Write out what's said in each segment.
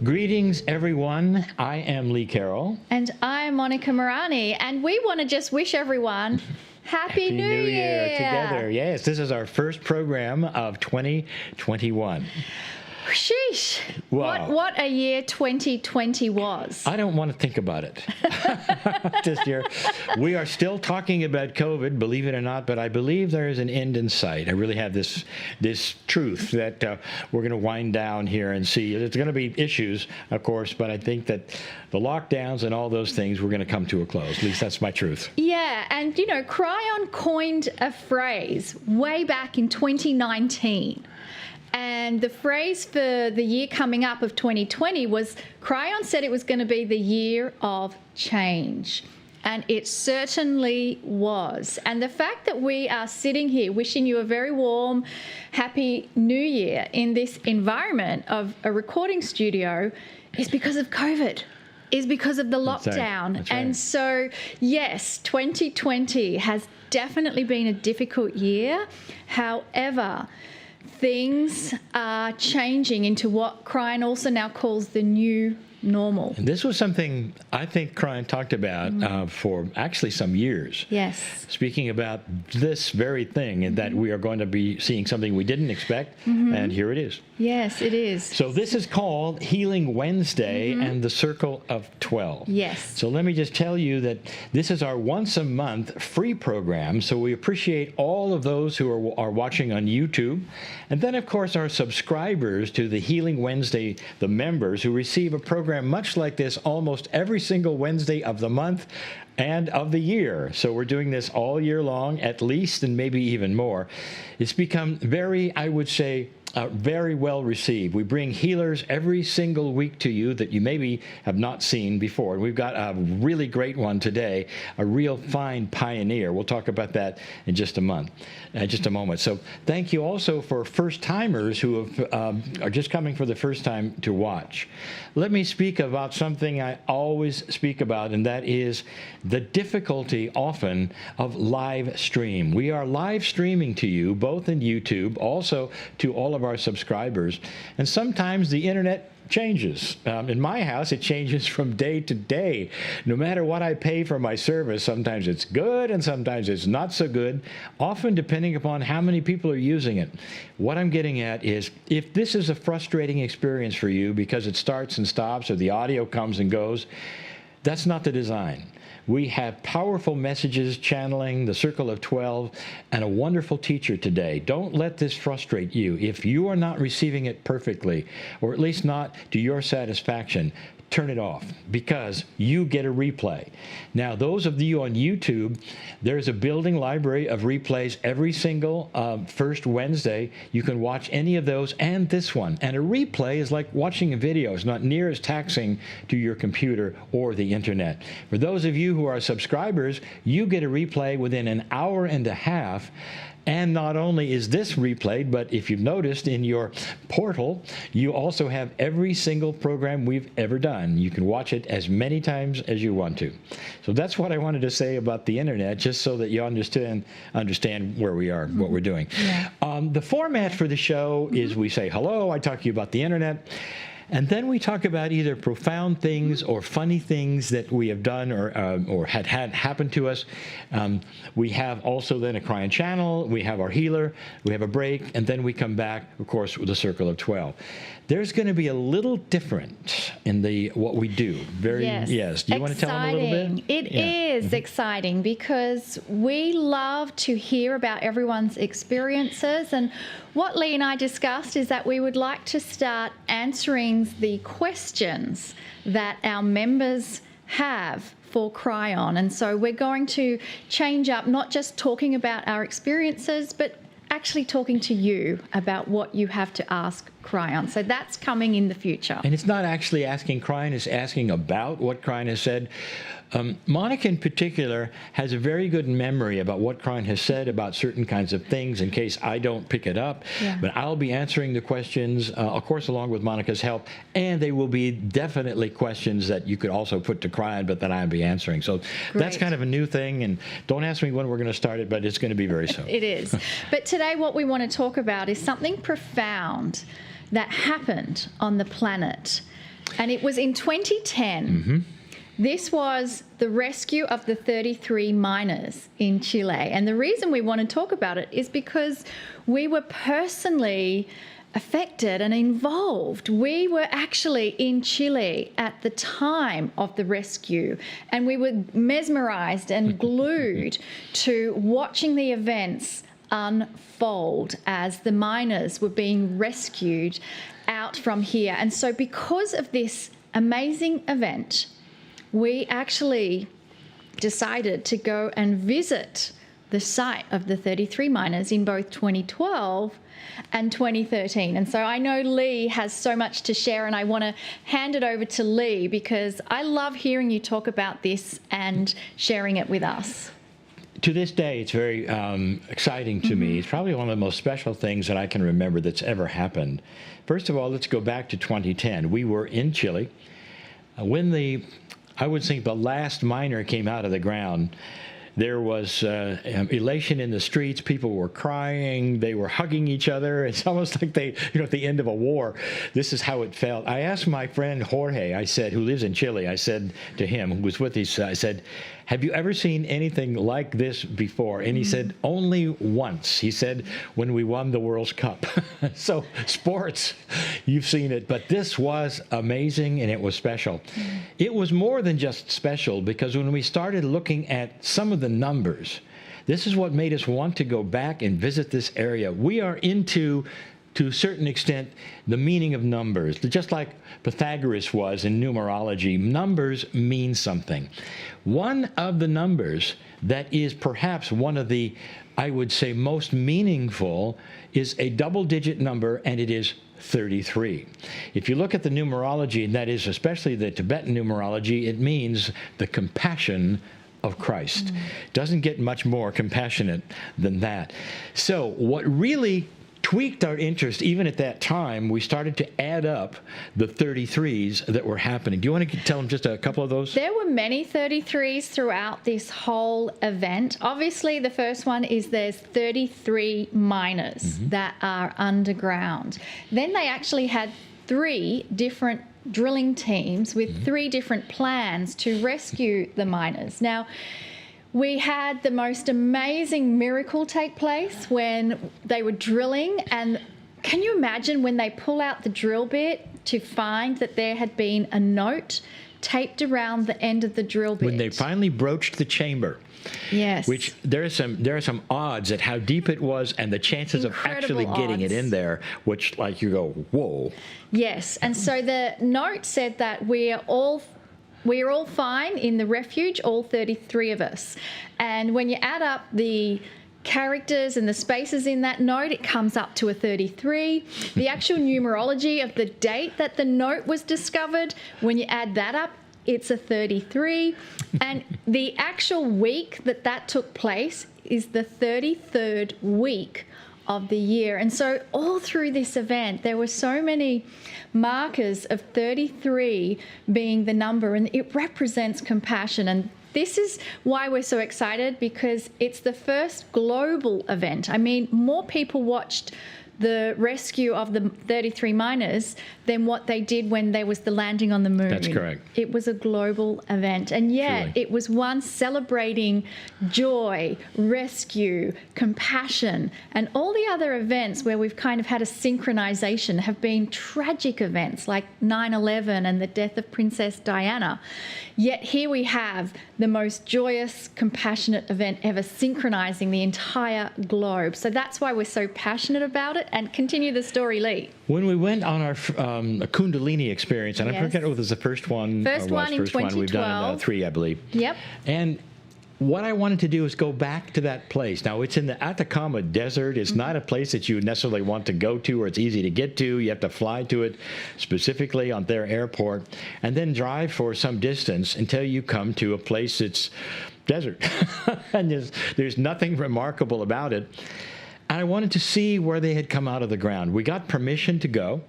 Greetings, everyone. I am Lee Carroll. And I'm Monika Muranyi. And we want to just wish everyone Happy New Year together. Yes, this is our first program of 2021. Sheesh. Wow. What a year 2020 was. I don't want to think about it this year. We are still talking about COVID, believe it or not, but I believe there is an end in sight. I really have this truth that we're going to wind down here and see. There's going to be issues, of course, but I think that the lockdowns and all those things, we're going to come to a close. At least that's my truth. Yeah, and you know, Kryon coined a phrase way back in 2019. And the phrase for the year coming up of 2020 was, Kryon said it was going to be the year of change. And it certainly was. And the fact that we are sitting here wishing you a very warm, happy New Year in this environment of a recording studio is because of COVID. Is because of the lockdown. That's right. And so, yes, 2020 has definitely been a difficult year. However, things are changing into what Kryon also now calls the new normal. And this was something I think Kryon talked about for actually some years. Yes. Speaking about this very thing, and that we are going to be seeing something we didn't expect, and here it is. Yes, it is. So this is called Healing Wednesday and the Circle of 12. Yes. So let me just tell you that this is our once a month free program. So we appreciate all of those who are watching on YouTube. And then, of course, our subscribers to the Healing Wednesday, the members who receive a program much like this almost every single Wednesday of the month and of the year. So we're doing this all year long, at least, and maybe even more. It's become very, I would say, very well received. We bring healers every single week to you that you maybe have not seen before. And we've got a really great one today, a real fine pioneer. We'll talk about that in just a moment. So thank you also for first-timers who are just coming for the first time to watch. Let me speak about something I always speak about, and that is the difficulty often of live stream. We are live streaming to you, both in YouTube, also to all of our subscribers, and sometimes the internet changes. In my house, it changes from day to day. No matter what I pay for my service, sometimes it's good and sometimes it's not so good, often depending upon how many people are using it. What I'm getting at is, if this is a frustrating experience for you because it starts and stops or the audio comes and goes, that's not the design. We have powerful messages channeling the Circle of 12 and a wonderful teacher today. Don't let this frustrate you. If you are not receiving it perfectly, or at least not to your satisfaction, turn it off, because you get a replay. Now, those of you on YouTube, there's a building library of replays every single first Wednesday. You can watch any of those and this one. And a replay is like watching a video. It's not near as taxing to your computer or the internet. For those of you who are subscribers, you get a replay within an hour and a half. And not only is this replayed, but if you've noticed in your portal, you also have every single program we've ever done. You can watch it as many times as you want to. So that's what I wanted to say about the internet, just so that you understand where we are, what we're doing. Yeah. The format for the show is we say hello, I talk to you about the internet, and then we talk about either profound things or funny things that we have done or had happen to us. We have also then a Kryon channel, we have our healer, we have a break, and then we come back, of course, with the Circle of 12. There's going to be a little different in what we do. Yes. Do you want to tell them a little bit? It is exciting because we love to hear about everyone's experiences. And what Lee and I discussed is that we would like to start answering the questions that our members have for Kryon. And so we're going to change up not just talking about our experiences, but actually talking to you about what you have to ask Kryon. So that's coming in the future. And it's not actually asking Kryon, it's asking about what Kryon has said. Monika in particular has a very good memory about what Kryon has said about certain kinds of things in case I don't pick it up. Yeah. But I'll be answering the questions, of course, along with Monika's help, and they will be definitely questions that you could also put to Kryon, but that I'll be answering. So that's kind of a new thing, and don't ask me when we're going to start it, but it's going to be very soon. It is. But today what we want to talk about is something profound that happened on the planet. And it was in 2010. This was the rescue of the 33 miners in Chile. And the reason we want to talk about it is because we were personally affected and involved. We were actually in Chile at the time of the rescue, and we were mesmerized and glued to watching the events unfold as the miners were being rescued out from here. And so because of this amazing event, we actually decided to go and visit the site of the 33 miners in both 2012 and 2013. And so I know Lee has so much to share, and I want to hand it over to Lee because I love hearing you talk about this and sharing it with us. To this day, it's very exciting to me. It's probably one of the most special things that I can remember that's ever happened. First of all, let's go back to 2010. We were in Chile. When I would think the last miner came out of the ground, there was elation in the streets. People were crying. They were hugging each other. It's almost like they, at the end of a war, this is how it felt. I asked my friend Jorge, I said, who lives in Chile, I said to him, who was with us, I said, have you ever seen anything like this before? And he said, only once. He said, when we won the World Cup. So sports, you've seen it. But this was amazing, and it was special. It was more than just special, because when we started looking at some of the numbers, this is what made us want to go back and visit this area. We are into, to a certain extent, the meaning of numbers. Just like Pythagoras was in numerology, numbers mean something. One of the numbers that is perhaps one of the, I would say, most meaningful is a double-digit number, and it is 33. If you look at the numerology, and that is especially the Tibetan numerology, it means the compassion of Christ. Doesn't get much more compassionate than that. So what really tweaked our interest, even at that time, we started to add up the 33s that were happening. Do you want to tell them just a couple of those? There were many 33s throughout this whole event. Obviously, the first one is there's 33 miners that are underground. Then they actually had 3 different drilling teams with 3 different plans to rescue the miners. Now, we had the most amazing miracle take place when they were drilling, and can you imagine when they pull out the drill bit to find that there had been a note taped around the end of the drill bit? When they finally broached the chamber. Yes. Which there are some odds at how deep it was and the chances Incredible of actually getting it odds. in there, which like you go, whoa. Yes, and so the note said that we're all fine in the refuge, all 33 of us. And when you add up the characters and the spaces in that note, it comes up to a 33. The actual numerology of the date that the note was discovered, when you add that up, it's a 33. And the actual week that took place is the 33rd week of the year. And so all through this event, there were so many markers of 33 being the number, and it represents compassion. And this is why we're so excited, because it's the first global event. I mean, more people watched the rescue of the 33 miners than what they did when there was the landing on the moon. That's correct. It was a global event, and yet Truly. it was one celebrating joy, rescue, compassion, and all the other events where we've kind of had a synchronization have been tragic events like 9/11 and the death of Princess Diana. Yet here we have the most joyous, compassionate event ever, synchronizing the entire globe. So that's why we're so passionate about it. And continue the story, Lee. When we went on our Kundalini experience, and I Yes. forget what was the first one. First one in We've done 2012. 3, I believe. Yep. And what I wanted to do is go back to that place. Now, it's in the Atacama Desert. It's not a place that you necessarily want to go to, or it's easy to get to. You have to fly to it specifically on their airport, and then drive for some distance until you come to a place that's desert. And there's nothing remarkable about it. And I wanted to see where they had come out of the ground. We got permission to go.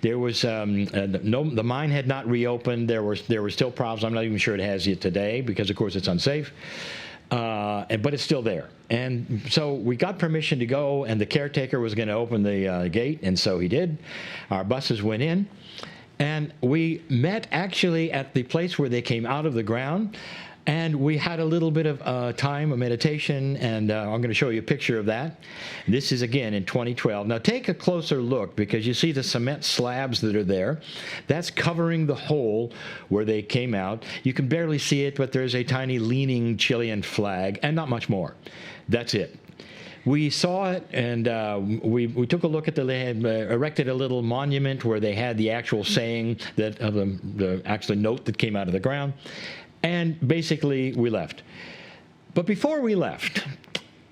There was the mine had not reopened. There were still problems. I'm not even sure it has yet today, because of course it's unsafe. But it's still there. And so we got permission to go, and the caretaker was going to open the gate, and so he did. Our buses went in. And we met actually at the place where they came out of the ground. And we had a little bit of time, a meditation, and I'm going to show you a picture of that. This is, again, in 2012. Now, take a closer look, because you see the cement slabs that are there. That's covering the hole where they came out. You can barely see it, but there's a tiny leaning Chilean flag, and not much more. That's it. We saw it, and we took a look at they had erected a little monument where they had the actual saying, that the actual note that came out of the ground. And basically, we left. But before we left,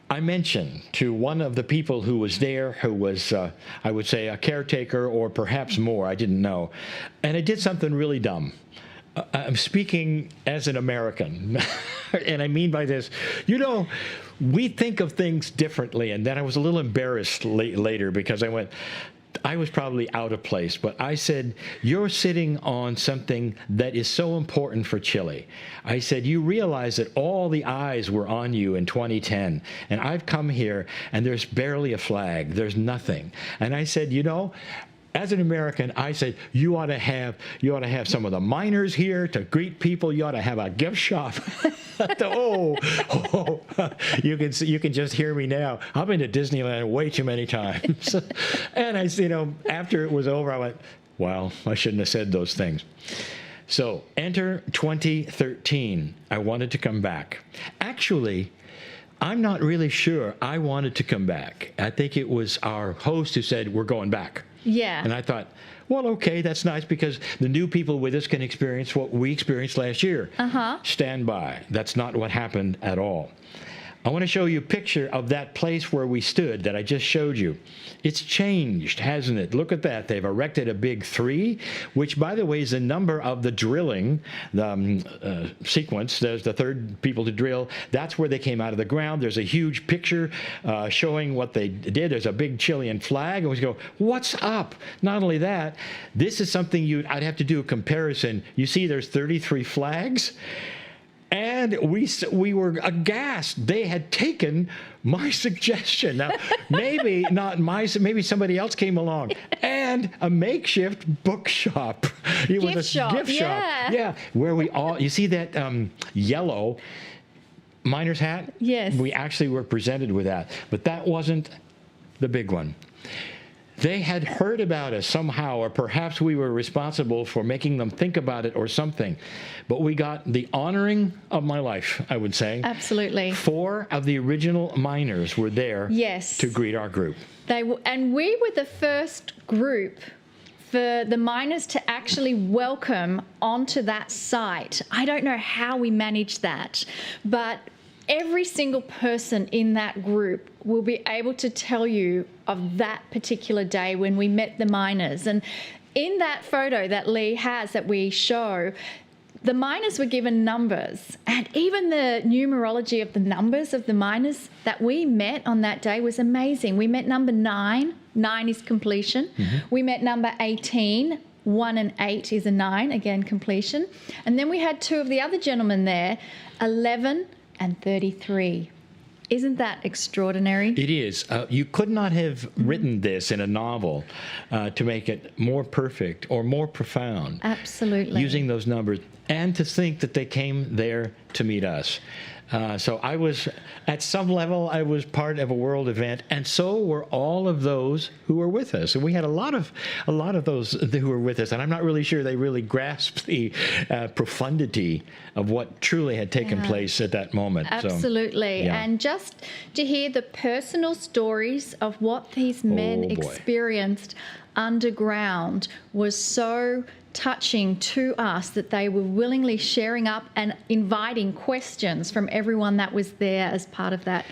I mentioned to one of the people who was there, who was, I would say, a caretaker or perhaps more, I didn't know, and I did something really dumb. I'm speaking as an American, and I mean by this, we think of things differently, and then I was a little embarrassed later because I was probably out of place, but I said, you're sitting on something that is so important for Chile. I said, you realize that all the eyes were on you in 2010, and I've come here, and there's barely a flag. There's nothing. And I said, as an American, I said, you ought to have some of the miners here to greet people. You ought to have a gift shop. You can just hear me now. I've been to Disneyland way too many times. And I, after it was over, I went, wow, I shouldn't have said those things. So enter 2013. I wanted to come back. Actually, I'm not really sure I wanted to come back. I think it was our host who said, we're going back. Yeah. And I thought, well, okay, that's nice, because the new people with us can experience what we experienced last year. Stand by. That's not what happened at all. I want to show you a picture of that place where we stood that I just showed you. It's changed, hasn't it? Look at that. They've erected a big 3, which, by the way, is the number of the drilling sequence. There's the 3rd people to drill. That's where they came out of the ground. There's a huge picture showing what they did. There's a big Chilean flag. And we go, what's up? Not only that, this is something I'd have to do a comparison. You see there's 33 flags. And we were aghast. They had taken my suggestion. Now, maybe not maybe somebody else came along. And a makeshift bookshop. It was a gift shop. Yeah, where we all, you see that yellow miner's hat? Yes. We actually were presented with that. But that wasn't the big one. They had heard about us somehow, or perhaps we were responsible for making them think about it or something. But we got the honoring of my life, I would say. Absolutely. 4 of the original miners were there to greet our group. And we were the first group for the miners to actually welcome onto that site. I don't know how we managed that, but every single person in that group will be able to tell you of that particular day when we met the miners. And in that photo that Lee has that we show, the miners were given numbers, and even the numerology of the numbers of the miners that we met on that day was amazing. We met number 9. 9 is completion. We met number 18. 1 and 8 is a 9, again, completion. And then we had 2 of the other gentlemen there, 11 and 33. Isn't that extraordinary? It is. You could not have written this in a novel to make it more perfect or more profound. Absolutely. Using those numbers, and to think that they came there to meet us. So I was, at some level, I was part of a world event, and so were all of those who were with us. And we had a lot of those who were with us, and I'm not really sure they really grasped the profundity of what truly had taken place at that moment. Absolutely. So, and just to hear the personal stories of what these men experienced underground was so touching to us, that they were willingly sharing up and inviting questions from everyone that was there as part of that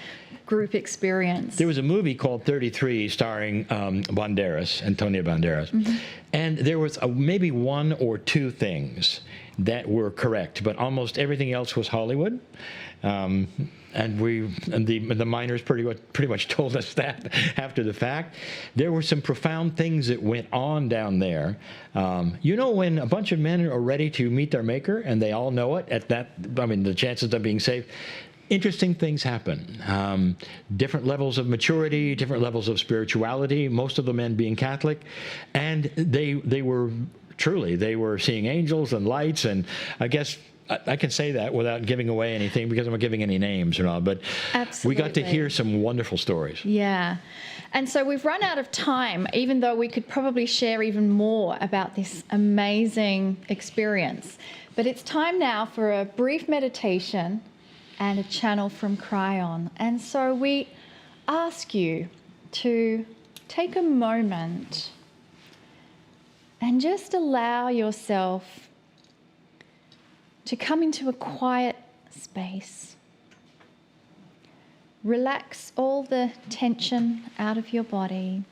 group experience. There was a movie called 33 starring Antonio Banderas, and there was maybe 1 or 2 things that were correct, but almost everything else was Hollywood. And the miners pretty much told us that after the fact. There were some profound things that went on down there. When a bunch of men are ready to meet their maker and they all know it, the chances of being saved, interesting things happen. Different levels of maturity, different levels of spirituality, most of the men being Catholic, and they were truly, they were seeing angels and lights, and I guess I can say that without giving away anything because I'm not giving any names and all, but Absolutely. we got to hear some wonderful stories. Yeah. And so we've run out of time, even though we could probably share even more about this amazing experience. But it's time now for a brief meditation and a channel from Kryon. And so we ask you to take a moment and just allow yourself to come into a quiet space. Relax all the tension out of your body.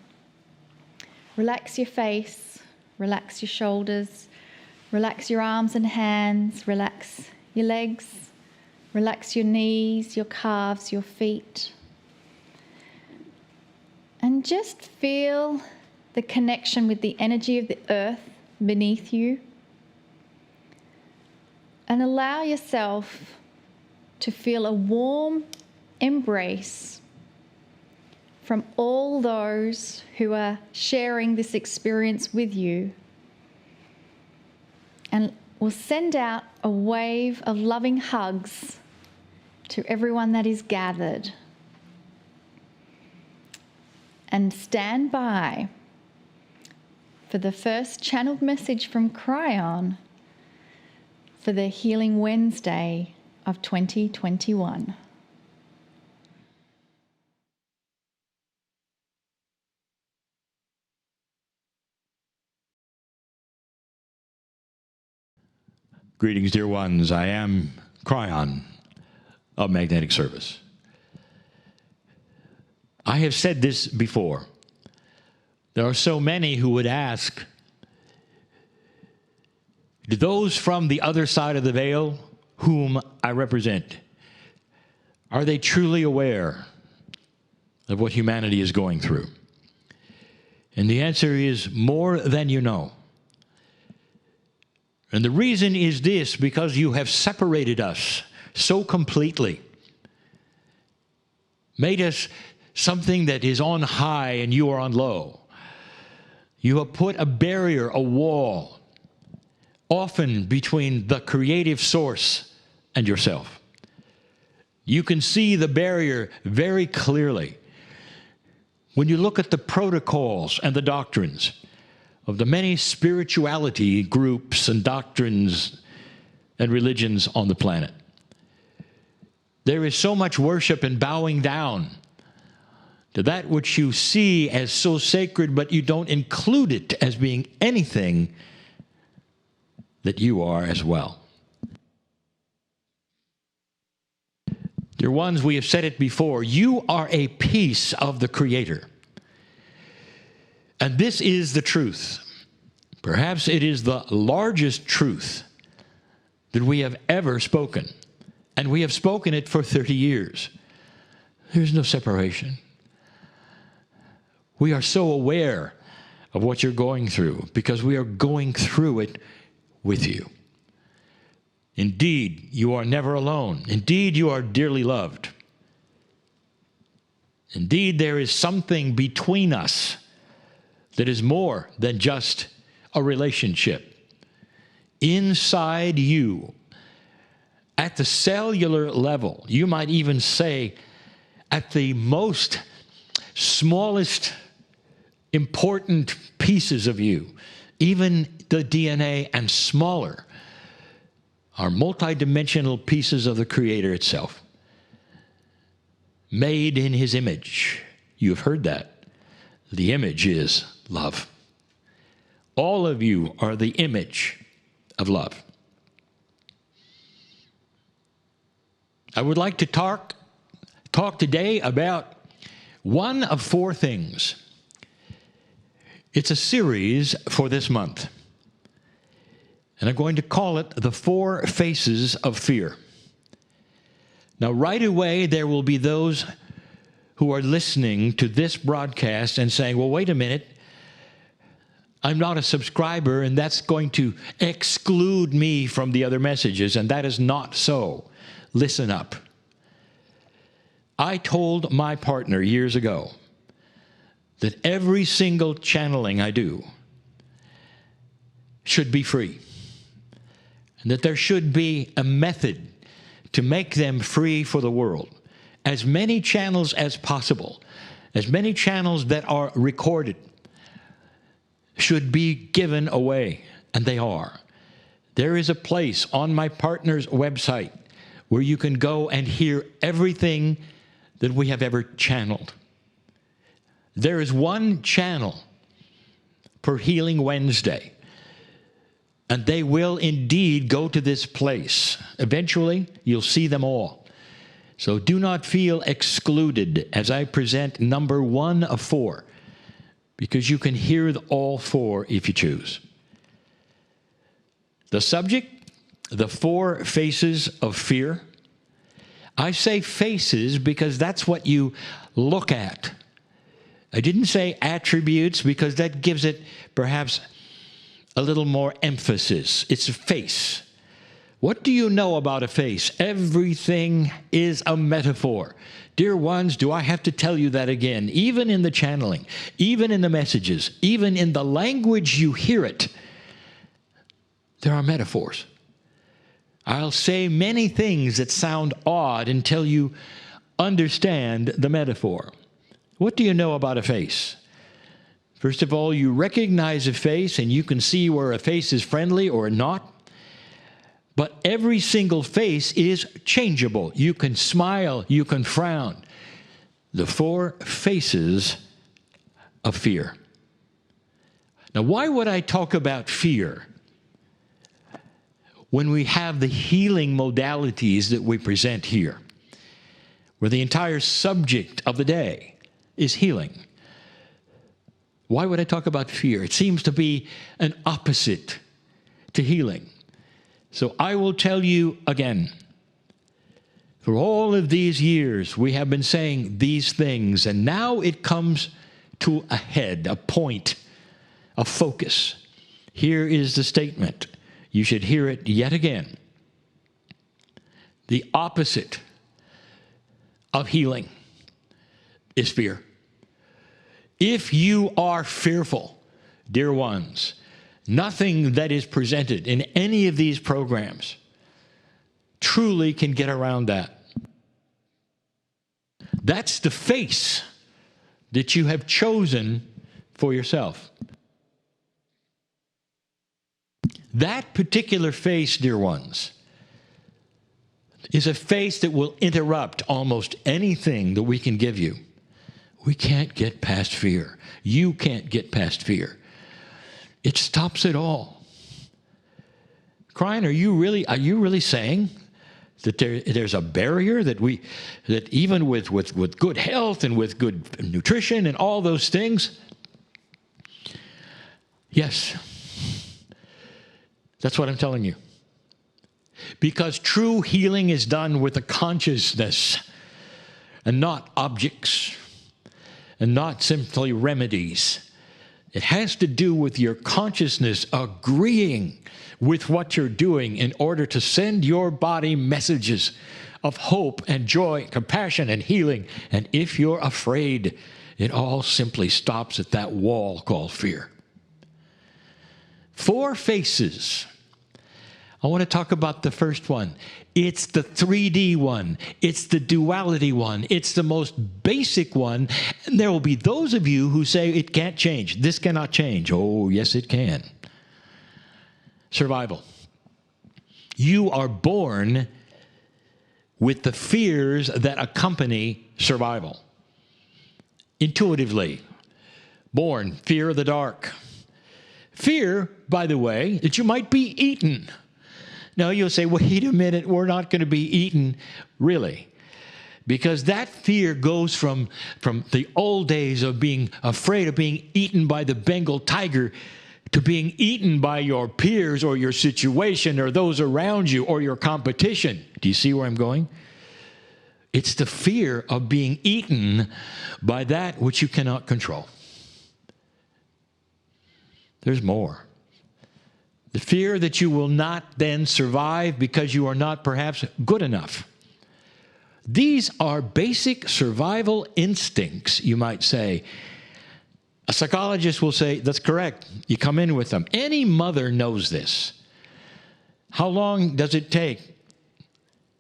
Relax your face, relax your shoulders, relax your arms and hands, relax your legs, relax your knees, your calves, your feet. And just feel the connection with the energy of the earth beneath you. And allow yourself to feel a warm embrace from all those who are sharing this experience with you. And we'll send out a wave of loving hugs to everyone that is gathered. And stand by for the first channeled message from Kryon for the Healing Wednesday of 2021. Greetings, dear ones. I am Kryon of Magnetic Service. I have said this before. There are so many who would ask, do those from the other side of the veil whom I represent, are they truly aware of what humanity is going through? And the answer is more than you know. And the reason is this, because you have separated us so completely, made us something that is on high and you are on low. You have put a barrier, a wall, often between the creative source and yourself. You can see the barrier very clearly when you look at the protocols and the doctrines of the many spirituality groups and doctrines and religions on the planet. There is so much worship and bowing down to that which you see as so sacred, but you don't include it as being anything that you are as well. Dear ones, we have said it before, you are a piece of the Creator. And this is the truth. Perhaps it is the largest truth that we have ever spoken. And we have spoken it for 30 years. There's no separation. We are so aware of what you're going through because we are going through it with you. Indeed, you are never alone. Indeed, you are dearly loved. Indeed, there is something between us that is more than just a relationship. Inside you, at the cellular level, you might even say at the most smallest important pieces of you, even the DNA and smaller, are multidimensional pieces of the Creator itself, made in His image. You've heard that. The image is love. All of you are the image of love. I would like to talk today about one of four things. It's a series for this month. And I'm going to call it The Four Faces of Fear. Now, right away, there will be those who are listening to this broadcast and saying, well, wait a minute, I'm not a subscriber, and that's going to exclude me from the other messages, and that is not so. Listen up. I told my partner years ago that every single channeling I do should be free, and that there should be a method to make them free for the world. As many channels as possible, as many channels that are recorded, should be given away, and they are. There is a place on my partner's website where you can go and hear everything that we have ever channeled. There is one channel per Healing Wednesday, and they will indeed go to this place. Eventually, you'll see them all. So do not feel excluded as I present number 1 of 4, because you can hear all 4 if you choose. The subject, the 4 faces of fear. I say faces because that's what you look at. I didn't say attributes because that gives it perhaps a little more emphasis. It's a face. What do you know about a face? Everything is a metaphor. Dear ones, do I have to tell you that again? Even in the channeling, even in the messages, even in the language you hear it, there are metaphors. I'll say many things that sound odd until you understand the metaphor. What do you know about a face? First of all, you recognize a face and you can see where a face is friendly or not. But every single face is changeable. You can smile, you can frown. The 4 faces of fear. Now, why would I talk about fear when we have the healing modalities that we present here, where the entire subject of the day is healing? Why would I talk about fear? It seems to be an opposite to healing. So I will tell you again, for all of these years, we have been saying these things, and now it comes to a head, a point, a focus. Here is the statement. You should hear it yet again. The opposite of healing is fear. If you are fearful, dear ones, nothing that is presented in any of these programs truly can get around that. That's the face that you have chosen for yourself. That particular face, dear ones, is a face that will interrupt almost anything that we can give you. We can't get past fear. You can't get past fear. It stops it all. Kryon, are you really saying that there's a barrier that even with good health and with good nutrition and all those things? Yes. That's what I'm telling you. Because true healing is done with a consciousness and not objects and not simply remedies. It has to do with your consciousness agreeing with what you're doing in order to send your body messages of hope and joy, compassion and healing. And if you're afraid, it all simply stops at that wall called fear. 4 faces. I want to talk about the first one. It's the 3D one. It's the duality one. It's the most basic one. And there will be those of you who say it can't change. This cannot change. Oh, yes, it can. Survival. You are born with the fears that accompany survival. Intuitively. Born, fear of the dark. Fear, by the way, that you might be eaten. Now you'll say, wait a minute, we're not going to be eaten. Really? Because that fear goes from the old days of being afraid of being eaten by the Bengal tiger to being eaten by your peers or your situation or those around you or your competition. Do you see where I'm going? It's the fear of being eaten by that which you cannot control. There's more. The fear that you will not then survive because you are not perhaps good enough. These are basic survival instincts, you might say, A psychologist will say, that's correct. You come in with them. Any mother knows this. How long does it take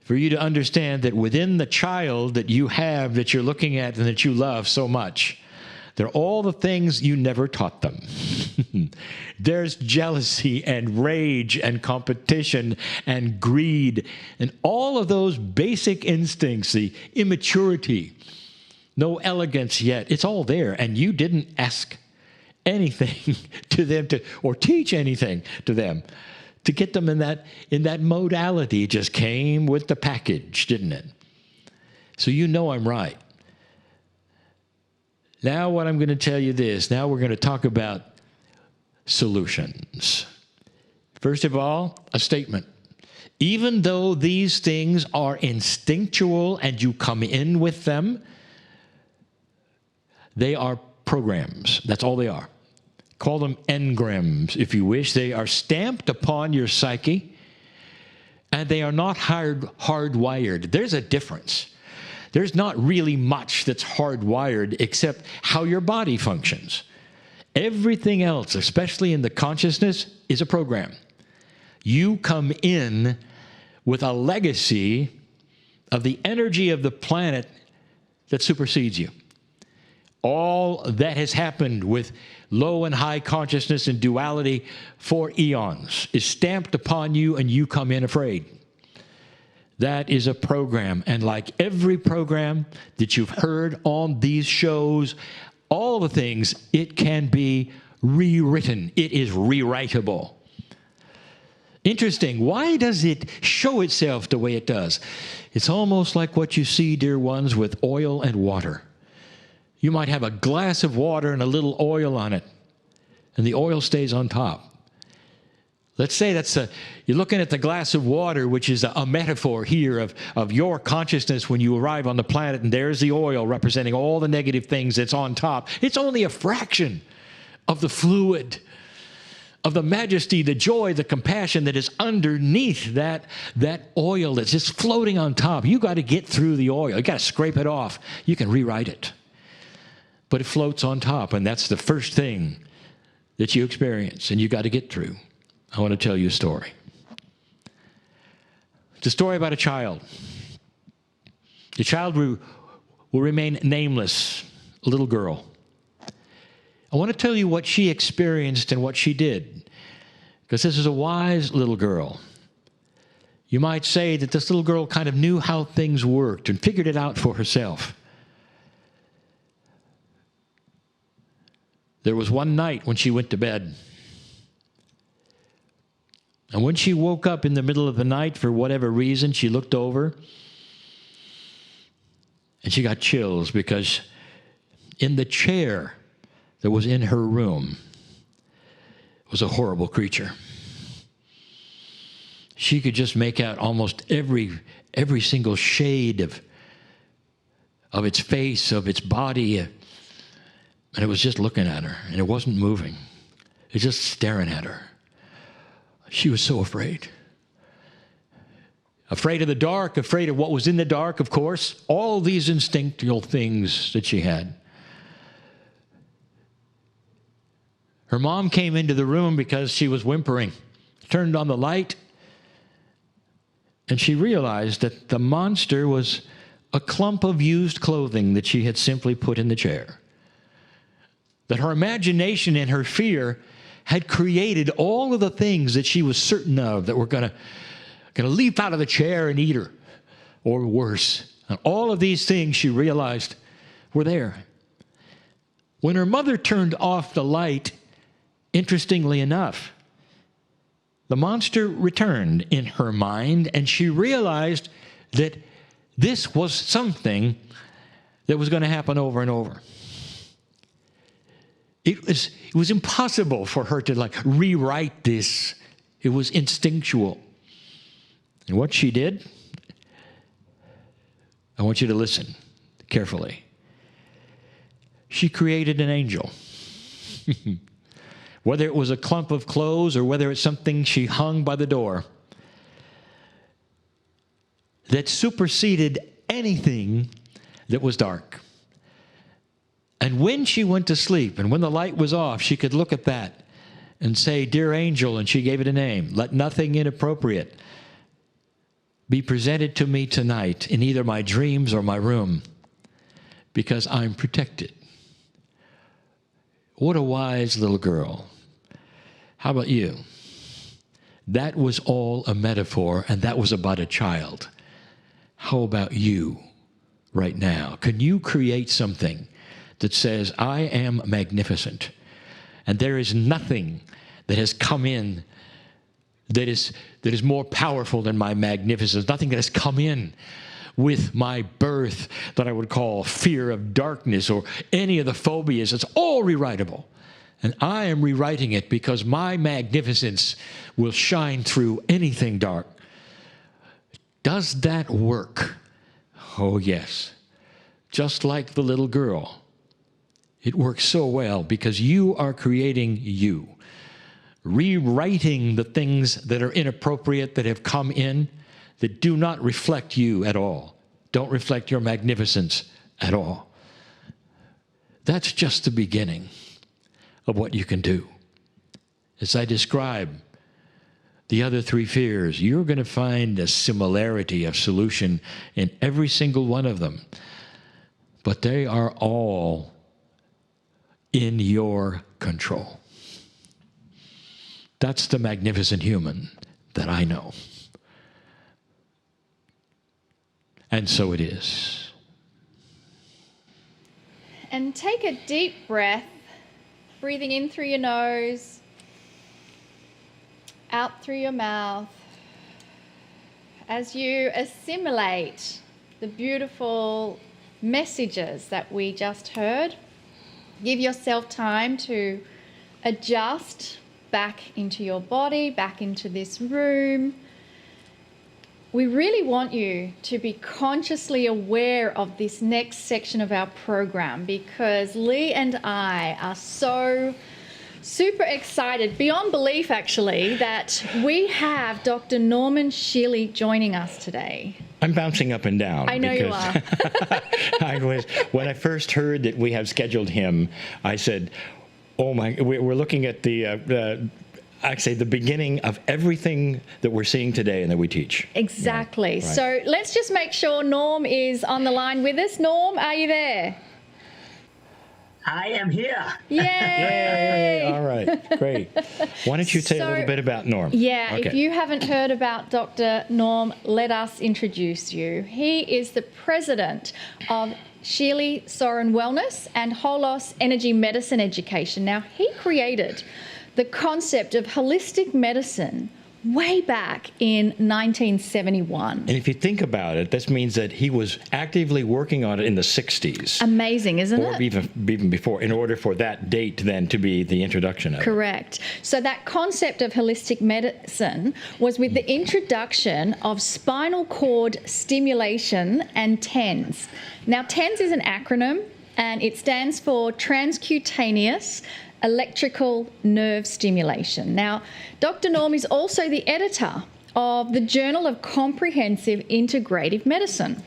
for you to understand that within the child that you have, that you're looking at and that you love so much, there are all the things you never taught them. There's jealousy and rage and competition and greed and all of those basic instincts, the immaturity, no elegance yet. It's all there, and you didn't ask anything to them or teach anything to them to get them in that modality. It just came with the package, didn't it? So you know I'm right. Now what I'm going to tell you this. Now we're going to talk about solutions. First of all, a statement. Even though these things are instinctual and you come in with them, they are programs. That's all they are. Call them engrams, if you wish. They are stamped upon your psyche, and they are not hardwired. There's a difference. There's not really much that's hardwired except how your body functions. Everything else, especially in the consciousness, is a program. You come in with a legacy of the energy of the planet that supersedes you. All that has happened with low and high consciousness and duality for eons is stamped upon you, and you come in afraid. That is a program. And like every program that you've heard on these shows, all the things, it can be rewritten. It is rewritable. Interesting. Why does it show itself the way it does? It's almost like what you see, dear ones, with oil and water. You might have a glass of water and a little oil on it, and the oil stays on top. Let's say you're looking at the glass of water, which is a metaphor here of your consciousness when you arrive on the planet, and there's the oil representing all the negative things that's on top. It's only a fraction of the fluid, of the majesty, the joy, the compassion that is underneath that oil that's just floating on top. You got to get through the oil. You got to scrape it off. You can rewrite it. But it floats on top, and that's the first thing that you experience, and you got to get through. I want to tell you a story. It's a story about a child. The child will remain nameless, a little girl. I want to tell you what she experienced and what she did, because this is a wise little girl. You might say that this little girl kind of knew how things worked and figured it out for herself. There was one night when she went to bed. And when she woke up in the middle of the night, for whatever reason, she looked over and she got chills, because in the chair that was in her room was a horrible creature. She could just make out almost every single shade of its face, of its body, and it was just looking at her, and it wasn't moving. It was just staring at her. She was so afraid. Afraid of the dark, afraid of what was in the dark, of course. All these instinctual things that she had. Her mom came into the room because she was whimpering, turned on the light, and she realized that the monster was a clump of used clothing that she had simply put in the chair. That her imagination and her fear had created all of the things that she was certain of that were going to leap out of the chair and eat her, or worse. And all of these things she realized were there. When her mother turned off the light, interestingly enough, the monster returned in her mind, and she realized that this was something that was going to happen over and over. It was impossible for her to rewrite this. It was instinctual. And what she did, I want you to listen carefully. She created an angel. Whether it was a clump of clothes or whether it's something she hung by the door that superseded anything that was dark. And when she went to sleep and when the light was off, she could look at that and say, "Dear angel," and she gave it a name. "Let nothing inappropriate be presented to me tonight in either my dreams or my room, because I'm protected." What a wise little girl. How about you? That was all a metaphor, and that was about a child. How about you right now? Can you create something that says, "I am magnificent, and there is nothing that has come in that is more powerful than my magnificence, nothing that has come in with my birth that I would call fear of darkness or any of the phobias. It's all rewritable. And I am rewriting it because my magnificence will shine through anything dark." Does that work? Oh, yes. Just like the little girl. It works so well because you are creating you. Rewriting the things that are inappropriate, that have come in, that do not reflect you at all, don't reflect your magnificence at all. That's just the beginning of what you can do. As I describe the other three fears, you're going to find a similarity of solution in every single one of them. But they are all in your control. That's the magnificent human that I know. And so it is. And take a deep breath, breathing in through your nose, out through your mouth, as you assimilate the beautiful messages that we just heard. Give yourself time to adjust back into your body, back into this room. We really want you to be consciously aware of this next section of our program, because Lee and I are so super excited, beyond belief actually, that we have Dr. Norman Shealy joining us today. I'm bouncing up and down. I know you are. When I first heard that we have scheduled him, I said, "Oh my!" We're looking at the beginning of everything that we're seeing today and that we teach. Exactly. Right. So let's just make sure Norm is on the line with us. Norm, are you there? I am here. Yay! Yay! All right, great. Why don't you say a little bit about Norm? Yeah, Okay. If you haven't heard about Dr. Norm, let us introduce you. He is the president of Shealy Soren Wellness and Holos Energy Medicine Education. Now, he created the concept of holistic medicine way back in 1971. And if you think about it, this means that he was actively working on it in the 60s. Amazing, isn't or it? even before, in order for that date then to be the introduction of it. Correct. So that concept of holistic medicine was with the introduction of spinal cord stimulation and TENS. Now, TENS is an acronym, and it stands for transcutaneous electrical nerve stimulation. Now, Dr. Norm is also the editor of the Journal of Comprehensive Integrative Medicine.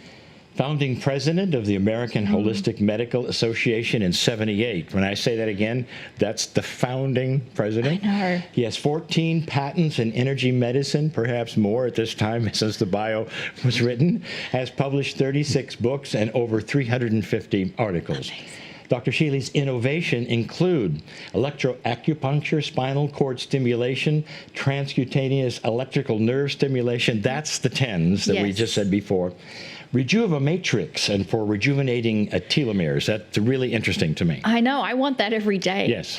Founding president of the American Holistic Medical Association in '78. When I say that again, that's the founding president. I know. He has 14 patents in energy medicine, perhaps more at this time since the bio was written. Has published 36 books and over 350 articles. Amazing. Dr. Shealy's innovation include electroacupuncture, spinal cord stimulation, transcutaneous electrical nerve stimulation. That's the TENS that we Yes. just said before. Rejuva-matrix, and for rejuvenating telomeres. That's really interesting to me. I know, I want that every day. Yes.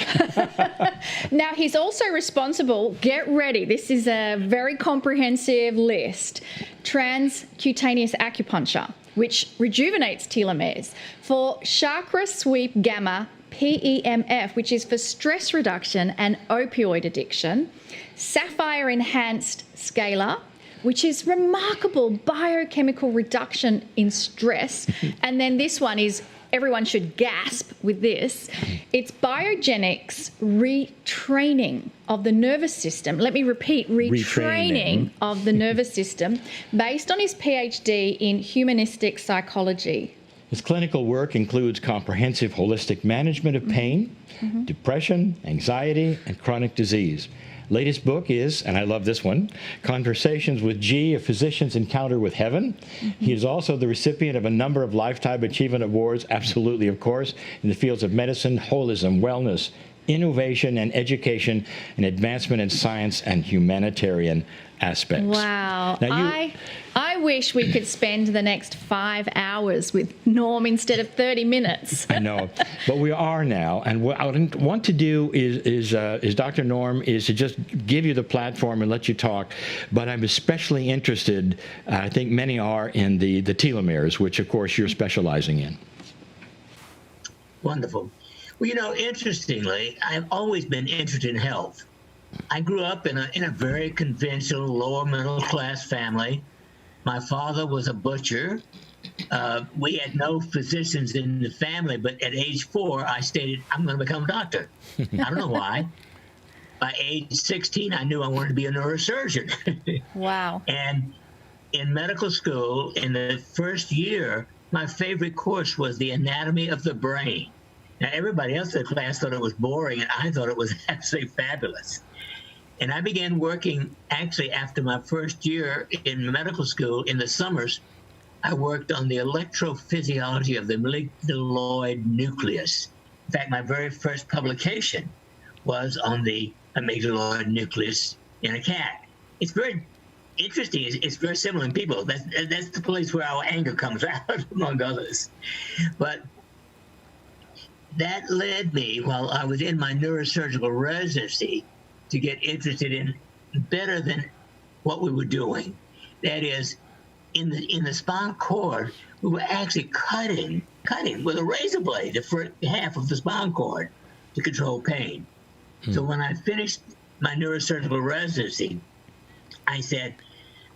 Now, he's also responsible, get ready, this is a very comprehensive list, transcutaneous acupuncture, which rejuvenates telomeres, for chakra sweep gamma PEMF, which is for stress reduction and opioid addiction, sapphire enhanced scalar, which is remarkable biochemical reduction in stress. And then this one is, everyone should gasp with this. It's biogenics retraining of the nervous system. Let me repeat, retraining of the nervous system, based on his PhD in humanistic psychology. His clinical work includes comprehensive holistic management of pain, depression, anxiety, and chronic disease. Latest book is, and I love this one, Conversations with G, A Physician's Encounter with Heaven. He is also the recipient of a number of Lifetime Achievement Awards, absolutely, of course, in the fields of medicine, holism, wellness, innovation and education, and advancement in science and humanitarian aspects. Wow. Now I wish we could spend the next 5 hours with Norm instead of 30 minutes. I know, but we are now, and what I want to do is Dr. Norm, is to just give you the platform and let you talk, but I'm especially interested, I think many are, in the telomeres, which of course you're specializing in. Wonderful. Well, interestingly, I've always been interested in health. I grew up in a very conventional lower middle class family. My father was a butcher. We had no physicians in the family, but at age 4, I stated, I'm going to become a doctor. I don't know why. By age 16, I knew I wanted to be a neurosurgeon. Wow. And in medical school, in the first year, my favorite course was the anatomy of the brain. Now, everybody else in the class thought it was boring, and I thought it was absolutely fabulous. And I began working, actually, after my first year in medical school in the summers. I worked on the electrophysiology of the amygdaloid nucleus. In fact, my very first publication was on the amygdaloid nucleus in a cat. It's very interesting. It's very similar in people. That's the place where our anger comes out, among others. But that led me, while I was in my neurosurgical residency, to get interested in better than what we were doing. That is, in the spinal cord, we were actually cutting with a razor blade the first half of the spinal cord to control pain. So when I finished my neurosurgical residency, I said,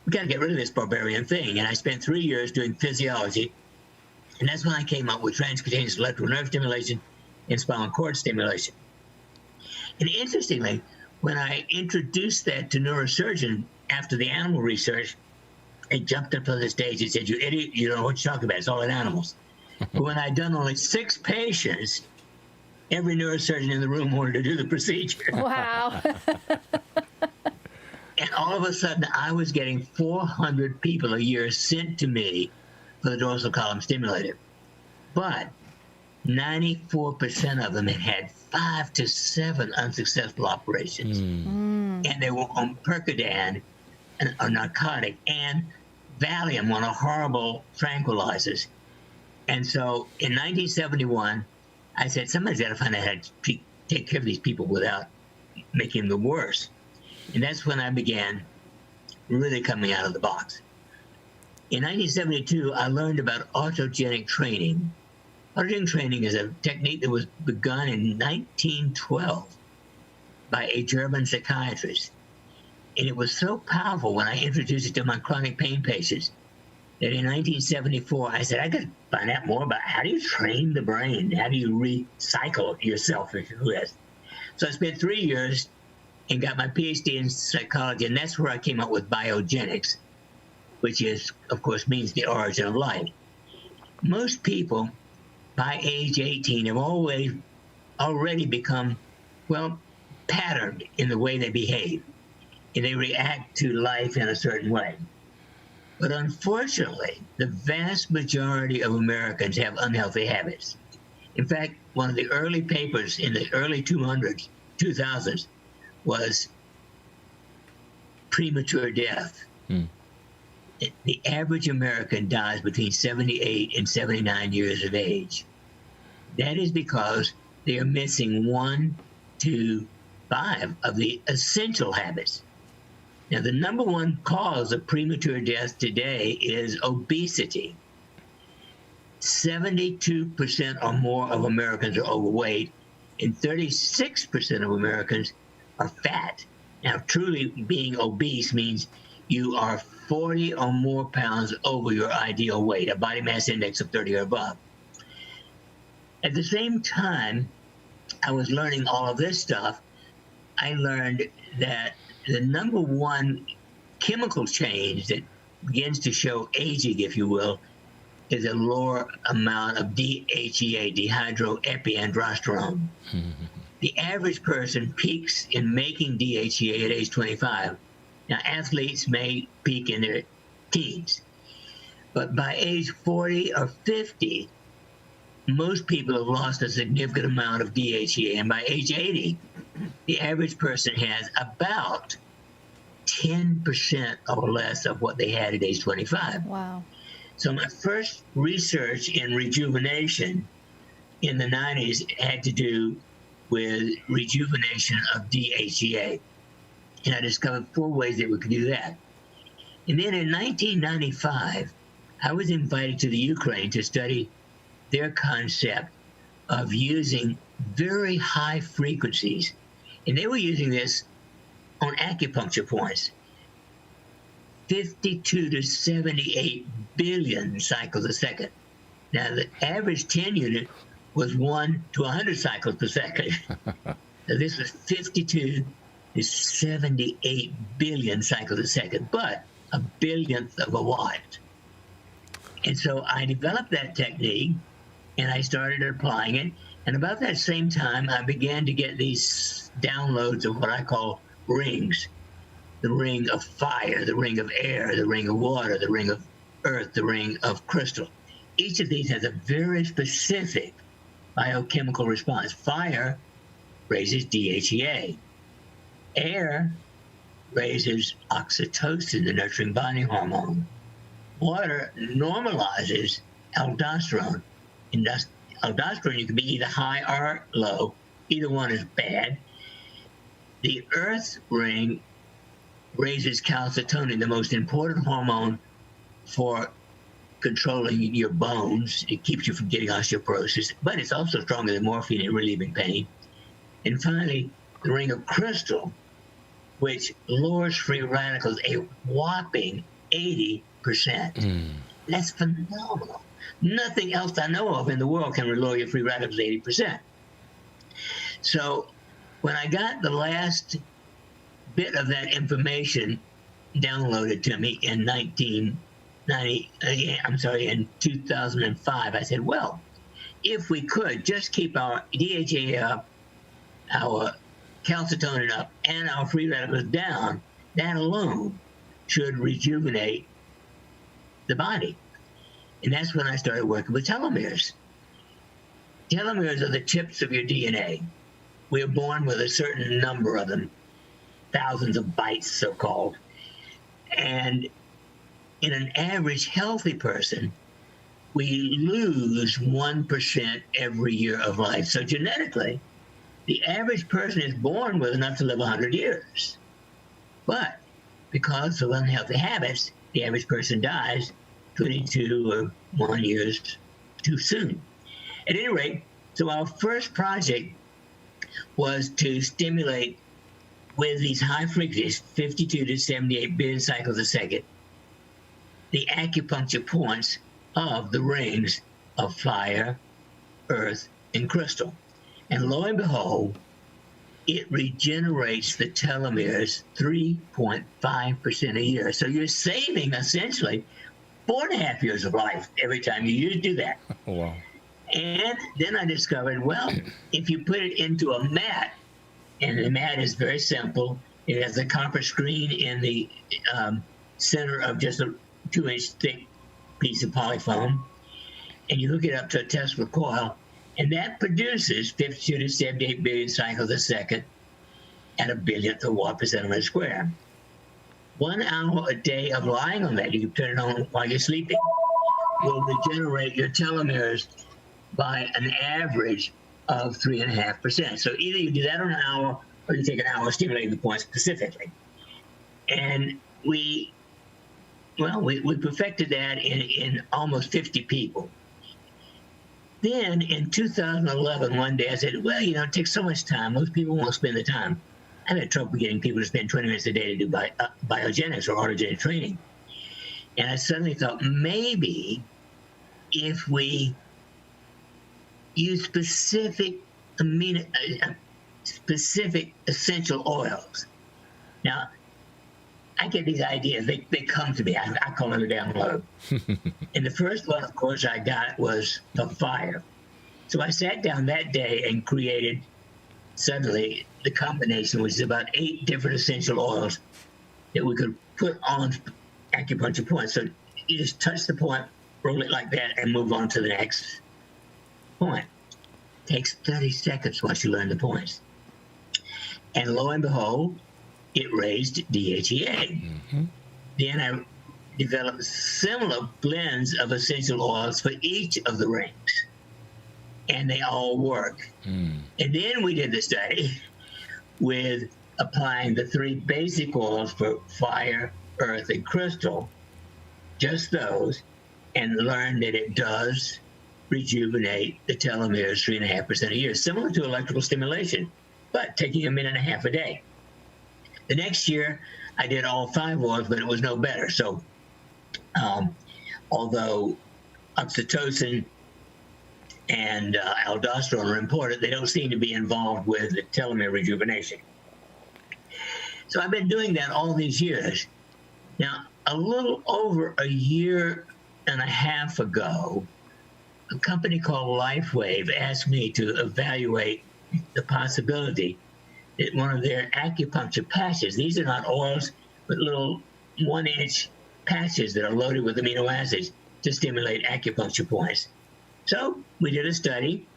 we got to get rid of this barbarian thing. And I spent 3 years doing physiology. And that's when I came up with transcutaneous electrical nerve stimulation and spinal cord stimulation. And interestingly, when I introduced that to neurosurgeon after the animal research, they jumped up on the stage and said, "You idiot, you don't know what you're talking about. It's all in animals." But when I'd done only 6 patients, every neurosurgeon in the room wanted to do the procedure. Wow. And all of a sudden, I was getting 400 people a year sent to me for the dorsal column stimulator. But 94% of them had 5 to 7 unsuccessful operations. And they were on Percodan, a narcotic, and Valium, one of horrible tranquilizers. And so in 1971, I said, somebody's got to find out how to take care of these people without making them worse. And that's when I began really coming out of the box. In 1972, I learned about autogenic training. Autogenic training is a technique that was begun in 1912 by a German psychiatrist. And it was so powerful when I introduced it to my chronic pain patients that in 1974, I said, I got to find out more about how do you train the brain? How do you recycle yourself, if you will? So I spent 3 years and got my PhD in psychology, and that's where I came up with biogenics, which is, of course, means the origin of life. Most people by age 18 have already become, well, patterned in the way they behave, and they react to life in a certain way. But unfortunately, the vast majority of Americans have unhealthy habits. In fact, one of the early papers in the early 2000s was premature death. The average American dies between 78 and 79 years of age. That is because they are missing 1 to 5 of the essential habits. Now, the number one cause of premature death today is obesity. 72% or more of Americans are overweight, and 36% of Americans are fat. Now, truly being obese means you are 40 or more pounds over your ideal weight, a body mass index of 30 or above. At the same time, I was learning all of this stuff. I learned that the number one chemical change that begins to show aging, if you will, is a lower amount of DHEA, dehydroepiandrosterone. The average person peaks in making DHEA at age 25. Now, athletes may peak in their teens, but by age 40 or 50, most people have lost a significant amount of DHEA, and by age 80, the average person has about 10% or less of what they had at age 25. Wow. So my first research in rejuvenation in the 90s had to do with rejuvenation of DHEA. And I discovered 4 ways that we could do that. And then in 1995, I was invited to the Ukraine to study their concept of using very high frequencies. And they were using this on acupuncture points. 52 to 78 billion cycles a second. Now, the average 10 unit was 1 to 100 cycles per second. So this was 52 to 78 billion cycles a second, but a billionth of a watt. And so I developed that technique, and I started applying it. And about that same time, I began to get these downloads of what I call rings. The ring of fire, the ring of air, the ring of water, the ring of earth, the ring of crystal. Each of these has a very specific biochemical response. Fire raises DHEA. Air raises oxytocin, the nurturing bonding hormone. Water normalizes aldosterone. And aldosterone, you can be either high or low. Either one is bad. The earth ring raises calcitonin, the most important hormone for controlling your bones. It keeps you from getting osteoporosis, but it's also stronger than morphine in relieving pain. And finally, the ring of crystal, which lowers free radicals a whopping 80%. That's phenomenal. Nothing else I know of in the world can lower your free radicals 80%. So when I got the last bit of that information downloaded to me in 2005, I said, well, if we could just keep our DHA up, our calcitonin up, and our free radicals down, that alone should rejuvenate the body. And that's when I started working with telomeres. Telomeres are the tips of your DNA. We are born with a certain number of them, thousands of bytes, so-called. And in an average healthy person, we lose 1% every year of life. So genetically, the average person is born with enough to live 100 years. But because of unhealthy habits, the average person dies 22 or 1 years too soon. At any rate, so our first project was to stimulate with these high frequencies, 52 to 78 billion cycles a second, the acupuncture points of the rings of fire, earth, and crystal. And lo and behold, it regenerates the telomeres 3.5% a year. So you're saving essentially 4.5 years of life every time you do that. Wow. And then I discovered, well, if you put it into a mat, and the mat is very simple. It has a copper screen in the center of just a 2-inch thick piece of polyfoam. And you hook it up to a Tesla coil, and that produces 52 to 78 billion cycles a second at a billionth of watt per centimeter square. 1 hour a day of lying on that, you can turn it on while you're sleeping, will regenerate your telomeres by an average of 3.5%. So either you do that on an hour, or you take an hour stimulating the point specifically. And we perfected that in almost 50 people. Then in 2011, one day I said, well, it takes so much time. Most people won't spend the time. I've had trouble getting people to spend 20 minutes a day to do biogenics or autogenic training. And I suddenly thought, maybe if we use specific essential oils. Now, I get these ideas. They come to me. I call them a download. And the first one, of course, I got was the fire. So I sat down that day and created suddenly the combination, which is about 8 different essential oils that we could put on acupuncture points. So you just touch the point, roll it like that, and move on to the next point. Takes 30 seconds once you learn the points. And lo and behold, it raised DHEA. Then I developed similar blends of essential oils for each of the rings. And they all work. And then we did the study with applying the 3 basic oils for fire, earth, and crystal, just those, and learned that it does rejuvenate the telomeres 3.5% a year, similar to electrical stimulation, but taking 1.5 minutes a day. The next year, I did all 5 oils, but it was no better. So, although oxytocin and aldosterone are important, they don't seem to be involved with the telomere rejuvenation. So I've been doing that all these years. Now, a little over a year and a half ago, a company called LifeWave asked me to evaluate the possibility that one of their acupuncture patches, these are not oils, but little 1-inch patches that are loaded with amino acids to stimulate acupuncture points. So we did a study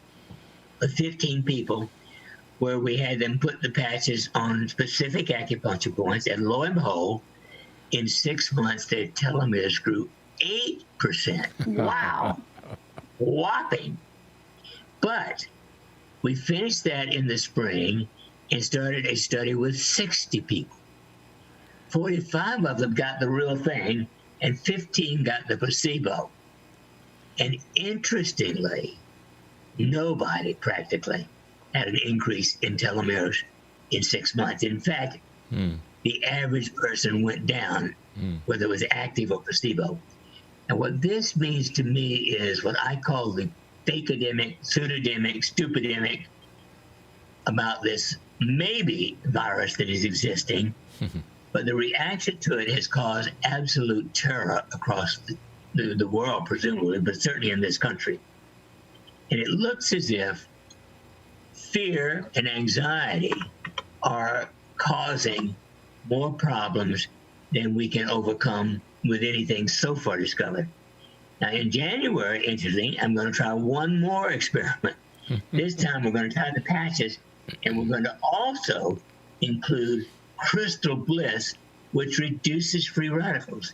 with 15 people where we had them put the patches on specific acupuncture points, and lo and behold, in 6 months, their telomeres grew 8%. Wow. Whopping. But we finished that in the spring and started a study with 60 people. 45 of them got the real thing, and 15 got the placebo. And interestingly, nobody practically had an increase in telomeres in 6 months. In fact, the average person went down, whether it was active or placebo. And what this means to me is what I call the fake-ademic, pseudodemic, stupidemic about this maybe virus that is existing, but the reaction to it has caused absolute terror across the world, presumably, but certainly in this country. And it looks as if fear and anxiety are causing more problems than we can overcome with anything so far discovered. Now, in January, interesting, I'm going to try one more experiment. This time we're going to try the patches, and we're going to also include crystal bliss, which reduces free radicals.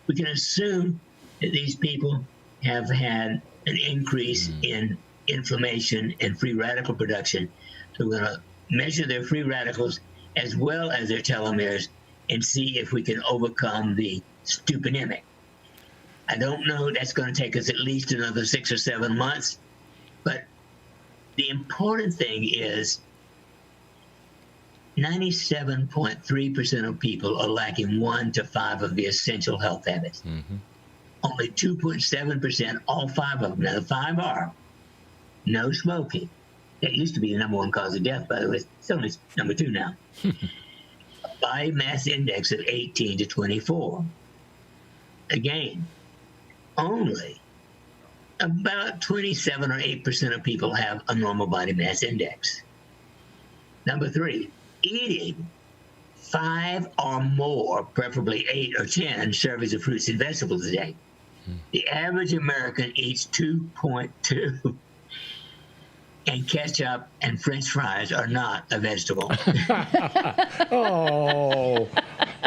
We can assume that these people have had an increase in inflammation and free radical production. So we're going to measure their free radicals as well as their telomeres and see if we can overcome the stupidemic. I don't know, that's going to take us at least another 6 or 7 months, but the important thing is 97.3% of people are lacking 1 to 5 of the essential health habits. Only 2.7%, all 5 of them. Now, the 5 are no smoking. That used to be the number 1 cause of death, by the way. It's only number 2 now. A body mass index of 18 to 24. Again, only about 27 or 8% of people have a normal body mass index. Number 3, eating 5 or more, preferably 8 or 10 servings of fruits and vegetables a day. The average American eats 2.2, and ketchup and French fries are not a vegetable. Oh,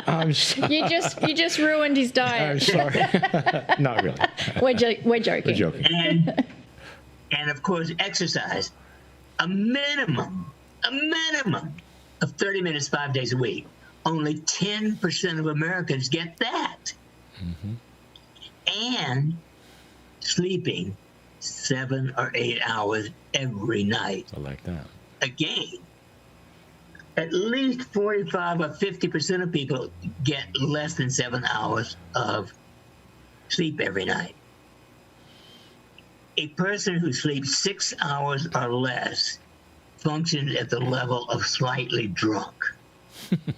I'm sorry. You just ruined his diet. I'm sorry. Not really. We're joking. We're joking. And of course, exercise. A minimum of 30 minutes 5 days a week. Only 10% of Americans get that. And sleeping 7 or 8 hours every night. I like that. Again, at least 45 or 50% of people get less than 7 hours of sleep every night. A person who sleeps 6 hours or less functions at the level of slightly drunk.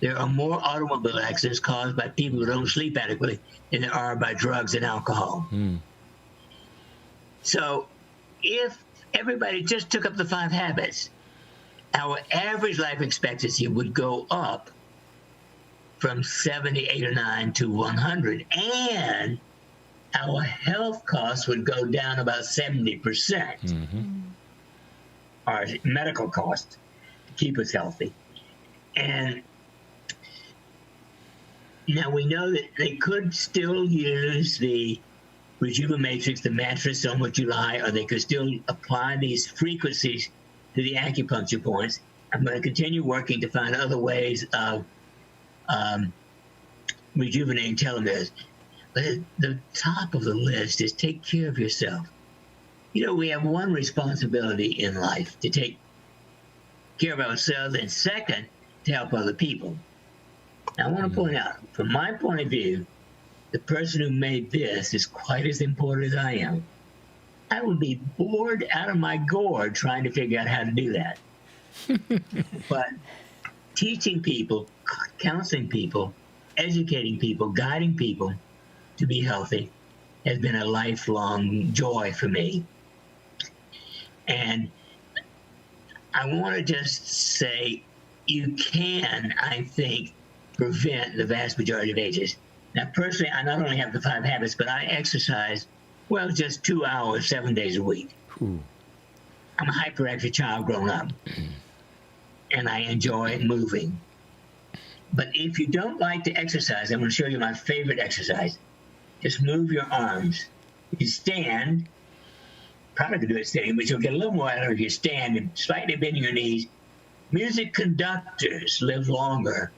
There are more automobile accidents caused by people who don't sleep adequately than there are by drugs and alcohol. So if everybody just took up the 5 habits, our average life expectancy would go up from 78 or 9 to 100, and our health costs would go down about 70%. Our medical costs to keep us healthy. And now we know that they could still use the Rejuvenatrix, the mattress on which you lie, or they could still apply these frequencies to the acupuncture points. I'm going to continue working to find other ways of rejuvenating telomeres. But at the top of the list is take care of yourself. You know, we have one responsibility in life, to take care of ourselves, and second, to help other people. Now, I want to point out, from my point of view, the person who made this is quite as important as I am. I would be bored out of my gourd trying to figure out how to do that. But teaching people, counseling people, educating people, guiding people to be healthy has been a lifelong joy for me. And I want to just say, you can, I think, prevent the vast majority of ages. Now, personally, I not only have the 5 habits, but I exercise, well, just 2 hours, 7 days a week. Ooh. I'm a hyperactive child grown up, and I enjoy moving. But if you don't like to exercise, I'm going to show you my favorite exercise. Just move your arms. You stand, probably could do it standing, but you'll get a little more out of it if you stand and slightly bend your knees. Music conductors live longer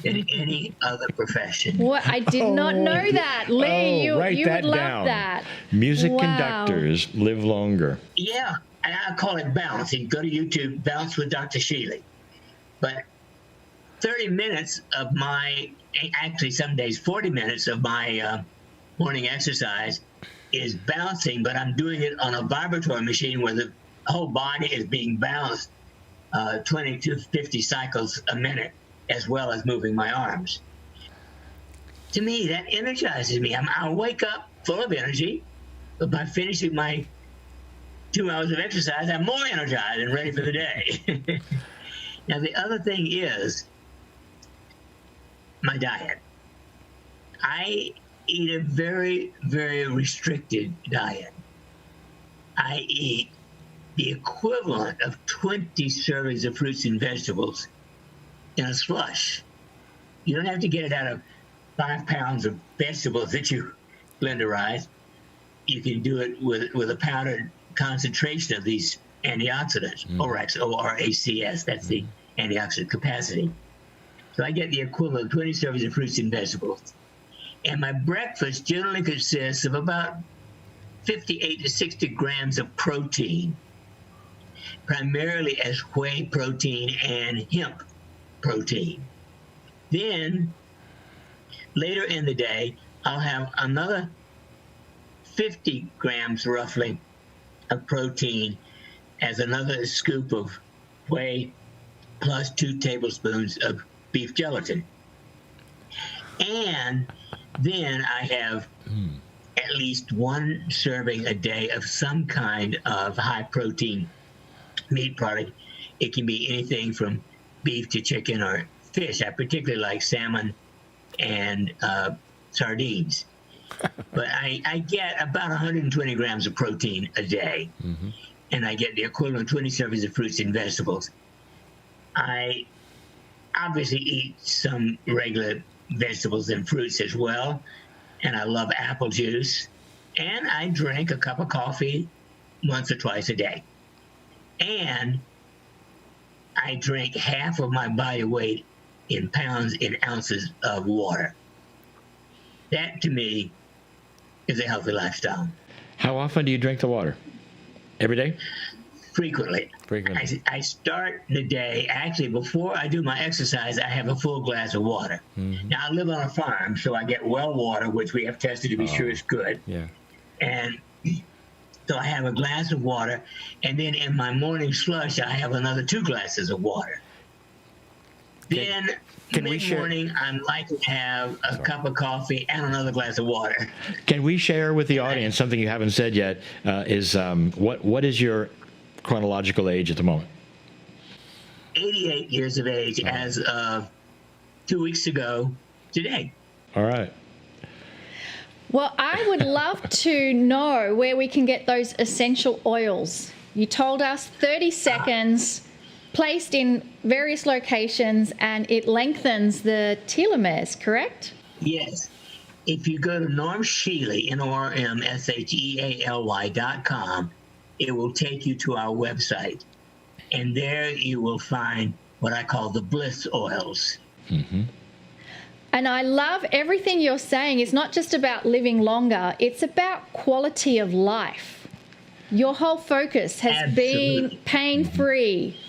than any other profession. What? I did not know that. Lee, you write would that love down. that. Music Wow. conductors live longer. Yeah, and I call it bounce. You can go to YouTube, Bounce with Dr. Shealy. But 30 minutes of my, actually some days 40 minutes of my morning exercise is bouncing, but I'm doing it on a vibratory machine where the whole body is being bounced 20 to 50 cycles a minute, as well as moving my arms. To me, that energizes me. I'll wake up full of energy, but by finishing my 2 hours of exercise, I'm more energized and ready for the day. Now, the other thing is my diet. I eat a very, very restricted diet. I eat the equivalent of 20 servings of fruits and vegetables in a slush. You don't have to get it out of 5 pounds of vegetables that you blenderize. You can do it with a powdered concentration of these antioxidants, ORACs, O-R-A-C-S, that's the antioxidant capacity. So I get the equivalent of 20 servings of fruits and vegetables. And my breakfast generally consists of about 58 to 60 grams of protein, primarily as whey protein and hemp protein. Then, later in the day, I'll have another 50 grams roughly of protein as another scoop of whey plus 2 tablespoons of beef gelatin. And then I have at least 1 serving a day of some kind of high protein meat product. It can be anything from beef to chicken or fish. I particularly like salmon and sardines. But I get about 120 grams of protein a day, and I get the equivalent of 20 servings of fruits and vegetables. I obviously eat some regular vegetables and fruits as well, and I love apple juice, and I drink a cup of coffee once or twice a day. And I drink half of my body weight in pounds in ounces of water. That, to me, is a healthy lifestyle. How often do you drink the water? Every day? Frequently. I start the day, actually, before I do my exercise, I have a full glass of water. Now, I live on a farm, so I get well water, which we have tested to be sure is good. Yeah. And so I have a glass of water, and then in my morning slush, I have another 2 glasses of water. Then can we share- mid-morning, I'm likely to have a cup of coffee and another glass of water. Can we share with the audience something you haven't said yet? What is your chronological age at the moment? 88 years of age as of 2 weeks ago today. All right. Well, I would love to know where we can get those essential oils. You told us 30 seconds, placed in various locations, and it lengthens the telomeres, correct? Yes. If you go to Norm Shealy, NORMSHEALY.com, it will take you to our website. And there you will find what I call the bliss oils. Mm-hmm. And I love everything you're saying. It's not just about living longer, it's about quality of life. Your whole focus has been pain-free.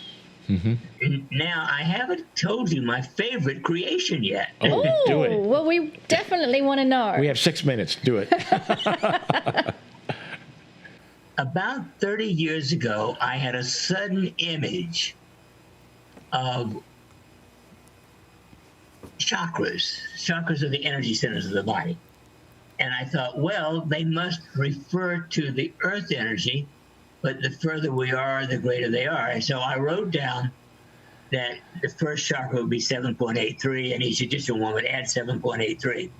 Mm-hmm. Now, I haven't told you my favorite creation yet. Oh, do it. Well, we definitely want to know. We have 6 minutes. Do it. About 30 years ago, I had a sudden image of chakras. Chakras are the energy centers of the body. And I thought, well, they must refer to the earth energy, but the further we are, the greater they are. And so I wrote down that the first chakra would be 7.83, and each additional one would add 7.83.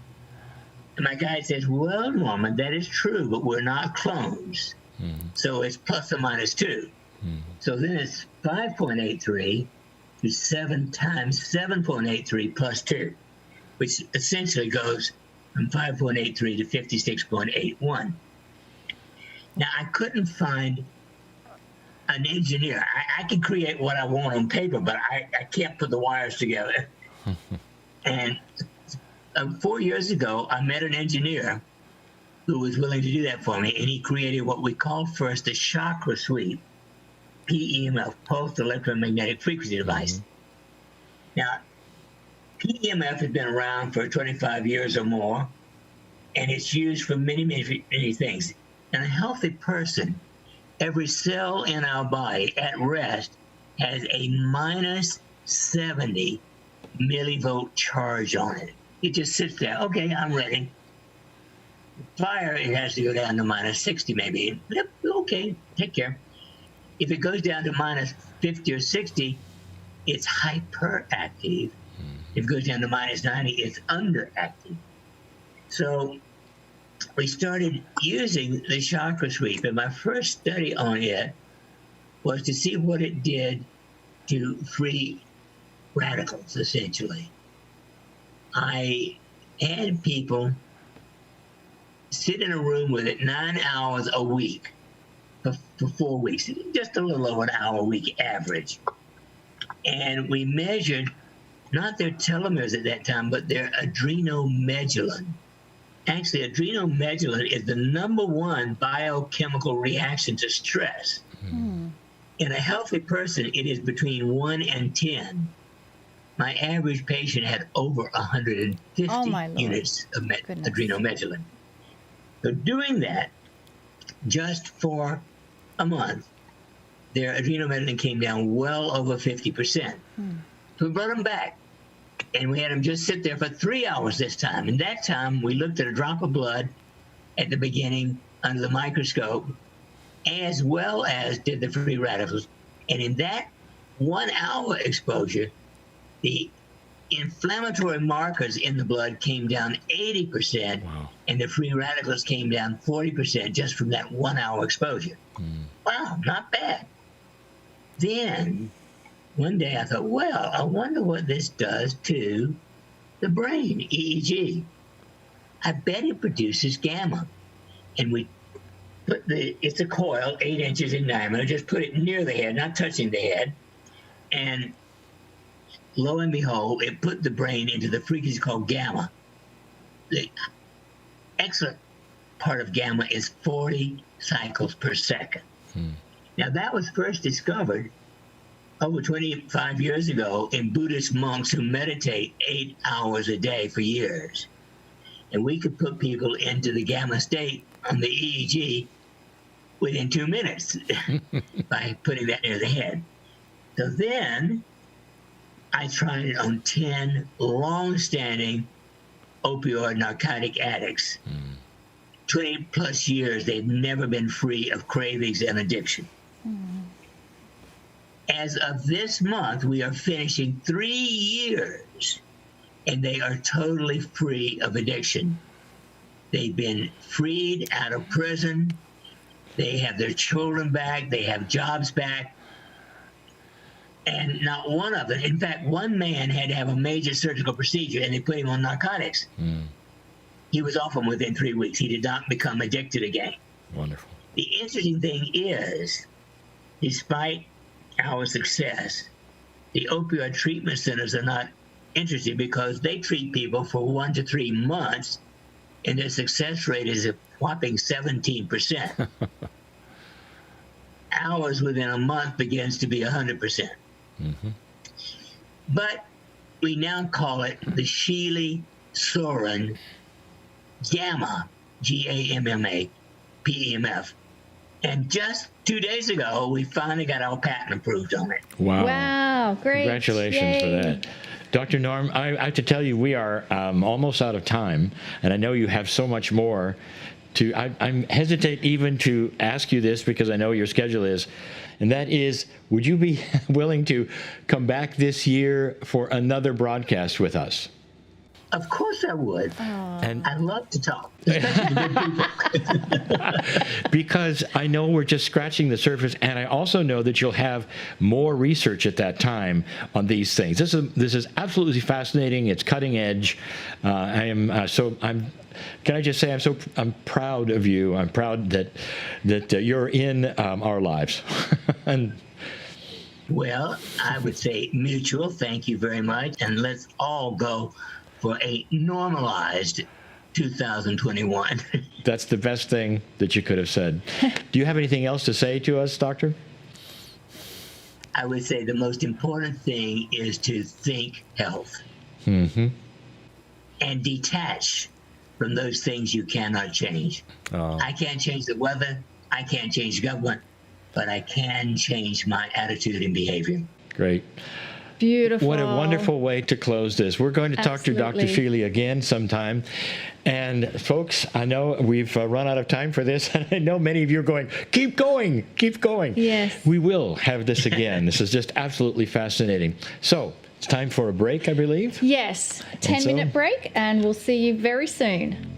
And my guide says, well, Norman, that is true, but we're not clones. Mm-hmm. So it's plus or minus 2. Mm-hmm. So then it's 5.83 to 7 times 7.83 plus 2, which essentially goes from 5.83 to 56.81. Now, I couldn't find an engineer. I can create what I want on paper, but I can't put the wires together. And 4 years ago, I met an engineer who was willing to do that for me, and he created what we called first the chakra sweep, PEMF, pulsed electromagnetic frequency device. Now, PEMF has been around for 25 years or more, and it's used for many, many, many things. In a healthy person, every cell in our body at rest has a minus 70 millivolt charge on it. It just sits there. Okay, I'm ready. Fire, it has to go down to minus 60 maybe. Yep, okay, take care. If it goes down to minus 50 or 60, it's hyperactive. If it goes down to minus 90, it's underactive. So we started using the chakra sweep, and my first study on it was to see what it did to free radicals, essentially. I had people sit in a room with it 9 hours a week for 4 weeks, just a little over an hour a week average. And we measured not their telomeres at that time, but their adrenomedullin. Actually, adrenomedullin is the #1 biochemical reaction to stress. In a healthy person, it is between 1 and 10. My average patient had over 150 units of adrenomedullin. So doing that just for a month, their adrenomedullin came down well over 50%. So we brought them back, and we had them just sit there for 3 hours this time. And that time, we looked at a drop of blood at the beginning under the microscope, as well as did the free radicals. And in that 1 hour exposure, the inflammatory markers in the blood came down 80%, and the free radicals came down 40% just from that 1 hour exposure. Wow, not bad. Then one day I thought, well, I wonder what this does to the brain, EEG. I bet it produces gamma. And we put it's a coil, 8 inches in diameter, just put it near the head, not touching the head. And lo and behold, it put the brain into the frequency called gamma. The excellent part of gamma is 40 cycles per second. Now, that was first discovered over 25 years ago in Buddhist monks who meditate 8 hours a day for years. And we could put people into the gamma state on the EEG within 2 minutes by putting that near the head. So then I tried it on 10 long-standing opioid narcotic addicts. 20 plus years, they've never been free of cravings and addiction. As of this month, we are finishing 3 years, and they are totally free of addiction. They've been freed out of prison. They have their children back. They have jobs back. And not one of them, in fact, one man had to have a major surgical procedure, and they put him on narcotics. He was off them within 3 weeks. He did not become addicted again. Wonderful. The interesting thing is, despite our success, the opioid treatment centers are not interested because they treat people for 1 to 3 months, and their success rate is a whopping 17%. Ours within a month begins to be 100%. But we now call it the Shealy Soren Gamma, GAMMA, PEMF. And just 2 days ago, we finally got our patent approved on it. Wow. Wow, great. Congratulations for Yay. that. Dr. Norm, I have to tell you, we are almost out of time, and I know you have so much more to. I hesitate even to ask you this because I know your schedule is, and that is, would you be willing to come back this year for another broadcast with us? Of course I would. And I love to talk, especially to good people. because I know we're just scratching the surface, and I also know that you'll have more research at that time on these things. This is absolutely fascinating. It's cutting edge. Can I just say I'm proud of you. I'm proud that you're in our lives. And Well, I would say mutual. Thank you very much, and let's all go for a normalized 2021. that's the best thing that you could have said. Do you have anything else to say to us, Doctor? I would say the most important thing is to think health Mm-hmm. and detach from those things you cannot change. I can't change the weather. I can't change government, but I can change my attitude and behavior. Great. Beautiful. What a wonderful way to close this. We're going to talk to Dr. Absolutely. Shealy again sometime. And folks, I know we've run out of time for this, and I know many of you are going, keep going, keep going. Yes. We will have this again. This is just absolutely fascinating. So it's time for a break, I believe. Yes, 10-minute break, and we'll see you very soon.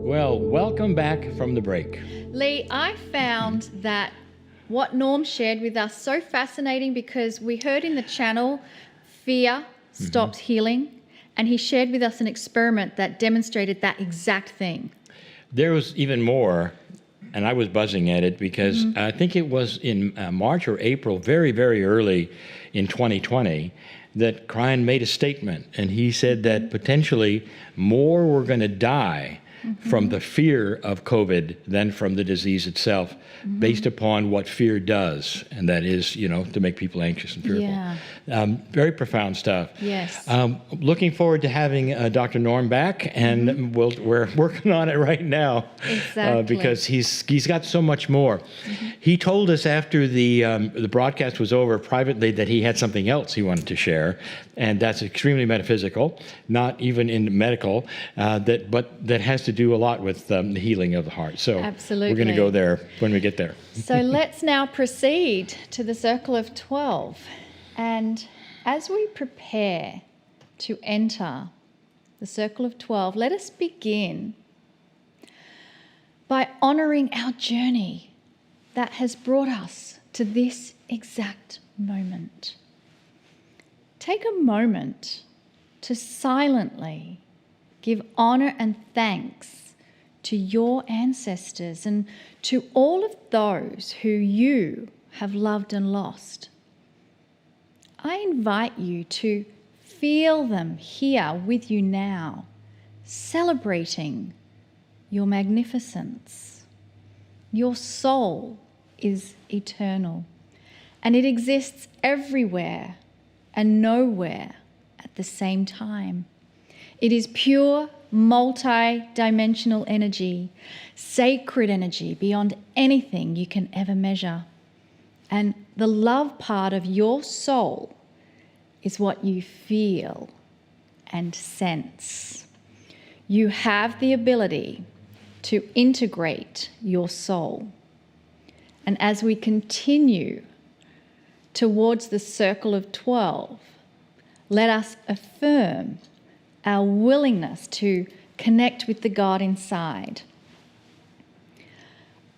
Well, welcome back from the break. Lee, I found that what Norm shared with us so fascinating, because we heard in the channel fear stops healing, and he shared with us an experiment that demonstrated that exact thing. There was even more, and I was buzzing at it because I think it was in March or April, very, very early in 2020, that Kryon made a statement, and he said that potentially more were going to die from the fear of COVID than from the disease itself, based upon what fear does, and that is, to make people anxious and fearful. Yeah. Very profound stuff. Yes. Looking forward to having Dr. Norm back, and we're working on it right now. Exactly. Because he's got so much more. He told us after the broadcast was over privately that he had something else he wanted to share, and that's extremely metaphysical, not even in medical, but that has to do a lot with the healing of the heart. So Absolutely. we're going to go there when we get there. So let's now proceed to the Circle of 12. And as we prepare to enter the Circle of 12, let us begin by honouring our journey that has brought us to this exact moment. Take a moment to silently give honour and thanks to your ancestors and to all of those who you have loved and lost. I invite you to feel them here with you now, celebrating your magnificence. Your soul is eternal, and it exists everywhere and nowhere at the same time. It is pure, multi-dimensional energy, sacred energy beyond anything you can ever measure. And the love part of your soul is what you feel and sense. You have the ability to integrate your soul. And as we continue towards the Circle of 12, let us affirm our willingness to connect with the God inside.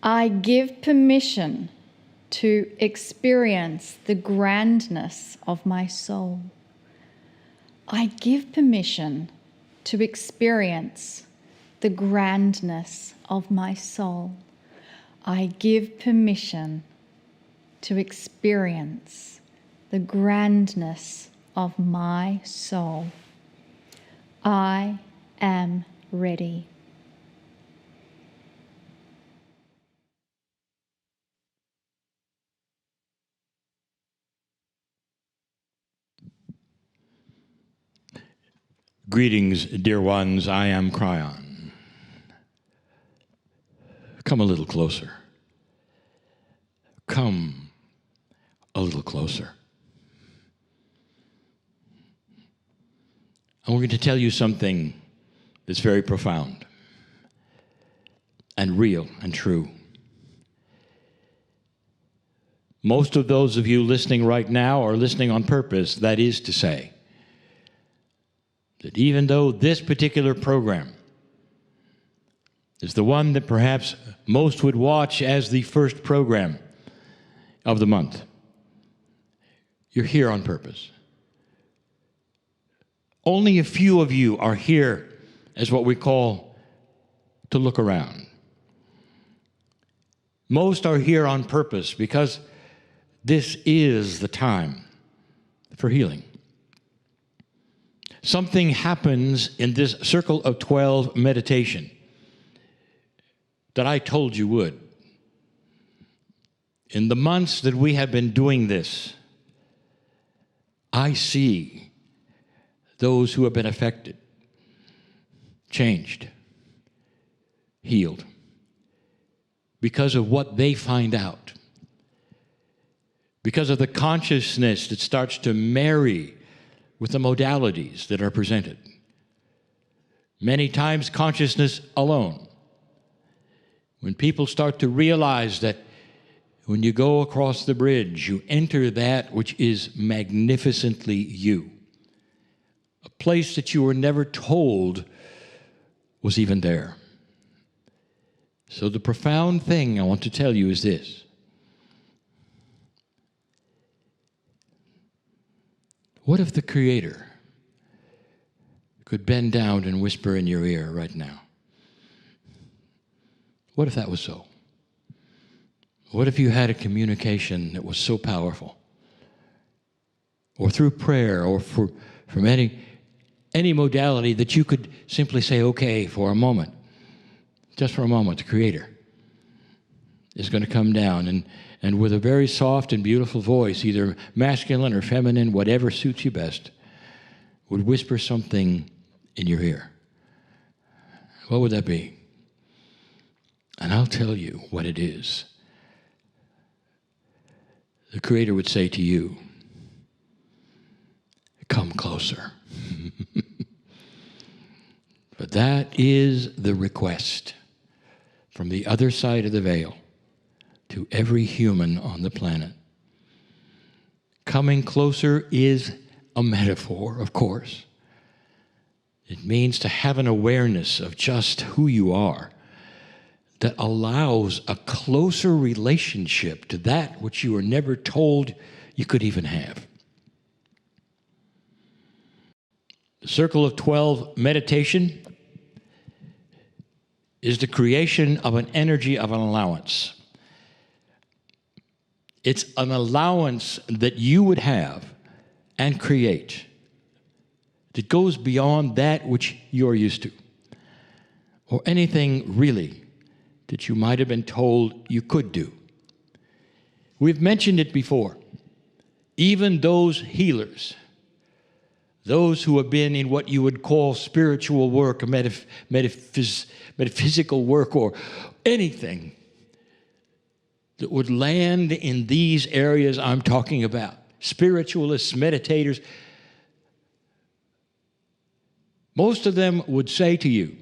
I give permission to experience the grandness of my soul. I give permission to experience the grandness of my soul. I give permission to experience the grandness of my soul. I am ready. Greetings, dear ones. I am Kryon. Come a little closer. Come a little closer. And we're going to tell you something that's very profound and real and true. Most of those of you listening right now are listening on purpose. That is to say, that even though this particular program is the one that perhaps most would watch as the first program of the month, you're here on purpose. Only a few of you are here as what we call to look around. Most are here on purpose because this is the time for healing. Something happens in this Circle of 12 meditation that I told you would. In the months that we have been doing this, I see those who have been affected, changed, healed, because of what they find out, because of the consciousness that starts to marry with the modalities that are presented. Many times consciousness alone. When people start to realize that when you go across the bridge, you enter that which is magnificently you. A place that you were never told was even there. So the profound thing I want to tell you is this. What if the Creator could bend down and whisper in your ear right now? What if that was so? What if you had a communication that was so powerful? Or through prayer, or from any modality that you could simply say, okay, for a moment, just for a moment, the Creator is going to come down and with a very soft and beautiful voice, either masculine or feminine, whatever suits you best, would whisper something in your ear. What would that be? And I'll tell you what it is. The Creator would say to you, come closer. But that is the request from the other side of the veil to every human on the planet. Coming closer is a metaphor, of course. It means to have an awareness of just who you are that allows a closer relationship to that which you were never told you could even have. The Circle of 12 meditation is the creation of an energy of an allowance. It's an allowance that you would have and create that goes beyond that which you're used to, or anything really that you might have been told you could do. We've mentioned it before. Even those healers, those who have been in what you would call spiritual work, metaphysical work, or anything that would land in these areas I'm talking about, spiritualists, meditators, most of them would say to you,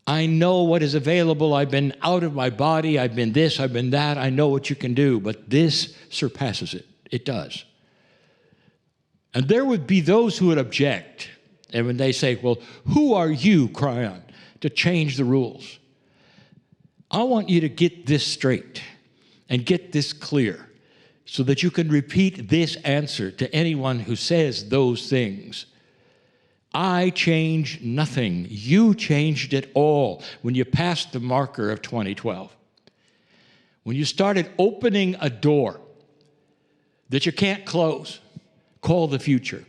I know what is available. I've been out of my body. I've been this, I've been that. I know what you can do, but this surpasses it. It does. And there would be those who would object. And when they say, well, who are you, Kryon, to change the rules? I want you to get this straight and get this clear so that you can repeat this answer to anyone who says those things. I changed nothing. You changed it all when you passed the marker of 2012. When you started opening a door that you can't close, called the future,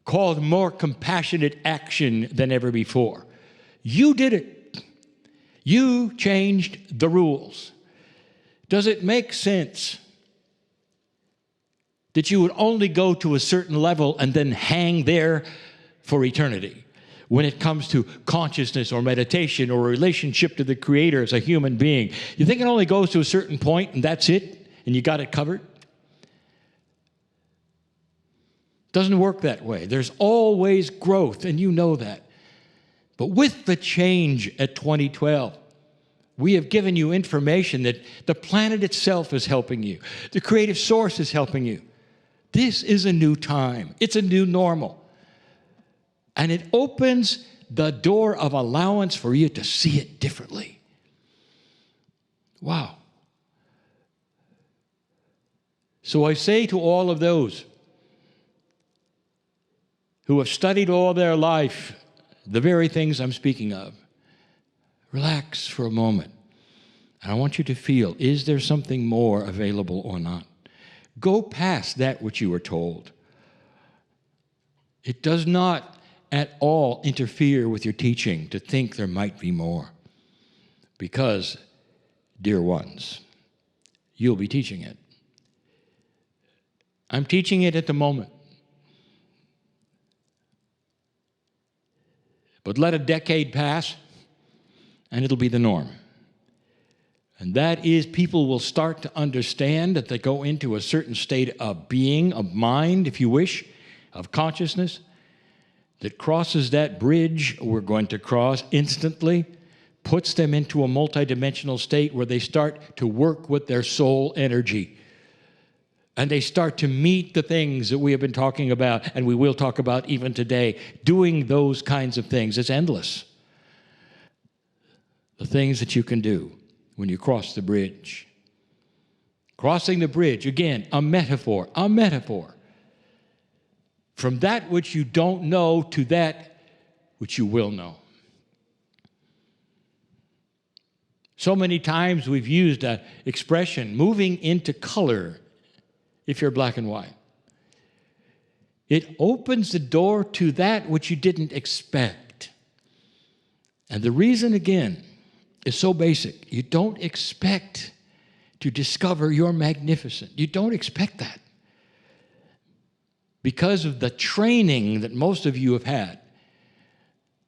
called more compassionate action than ever before. You did it. You changed the rules. Does it make sense that you would only go to a certain level and then hang there for eternity when it comes to consciousness or meditation or a relationship to the Creator as a human being? You think it only goes to a certain point and that's it and you got it covered? Doesn't work that way. There's always growth, and you know that. But with the change at 2012, we have given you information that the planet itself is helping you. The creative source is helping you. This is a new time. It's a new normal. And it opens the door of allowance for you to see it differently. Wow. So I say to all of those who have studied all their life the very things I'm speaking of, relax for a moment. And I want you to feel, is there something more available or not? Go past that which you were told. It does not at all interfere with your teaching to think there might be more. Because, dear ones, you'll be teaching it. I'm teaching it at the moment. But let a decade pass, and it'll be the norm. And that is, people will start to understand that they go into a certain state of being, of mind, if you wish, of consciousness, that crosses that bridge we're going to cross instantly, puts them into a multidimensional state where they start to work with their soul energy. And they start to meet the things that we have been talking about, and we will talk about even today, doing those kinds of things. It's endless. the things that you can do when you cross the bridge. Crossing the bridge, again, a metaphor. From that which you don't know to that which you will know. So many times we've used an expression, moving into color, if you're black and white. It opens the door to that which you didn't expect. And the reason, again, is so basic. You don't expect to discover you're magnificent. You don't expect that. Because of the training that most of you have had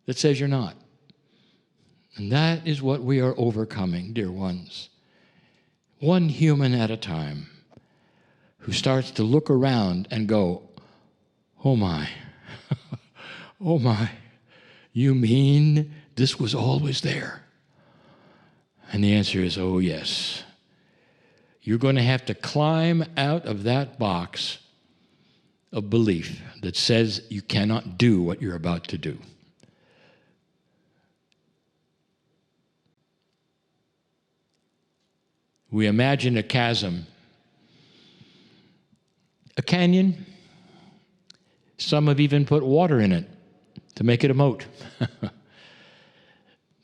that says you're not. And that is what we are overcoming, dear ones. One human at a time who starts to look around and go, oh my, oh my, you mean this was always there? And the answer is, oh yes. You're going to have to climb out of that box of belief that says you cannot do what you're about to do. We imagine a chasm, a canyon. Some have even put water in it to make it a moat.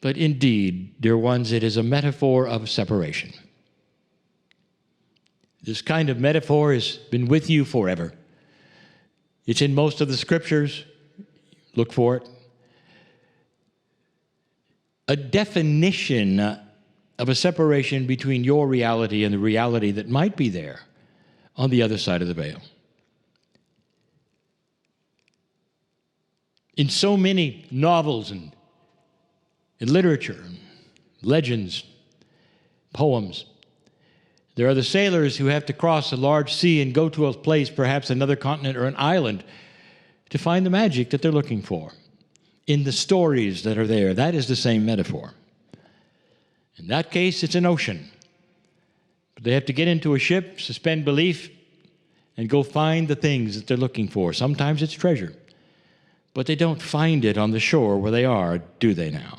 But indeed, dear ones, it is a metaphor of separation. This kind of metaphor has been with you forever. It's in most of the scriptures. Look for it. A definition of a separation between your reality and the reality that might be there on the other side of the veil. In so many novels and in literature, and legends, poems, there are the sailors who have to cross a large sea and go to a place, perhaps another continent or an island, to find the magic that they're looking for. In the stories that are there, that is the same metaphor. In that case, it's an ocean. But they have to get into a ship, suspend belief, and go find the things that they're looking for. Sometimes it's treasure. But they don't find it on the shore where they are, do they now?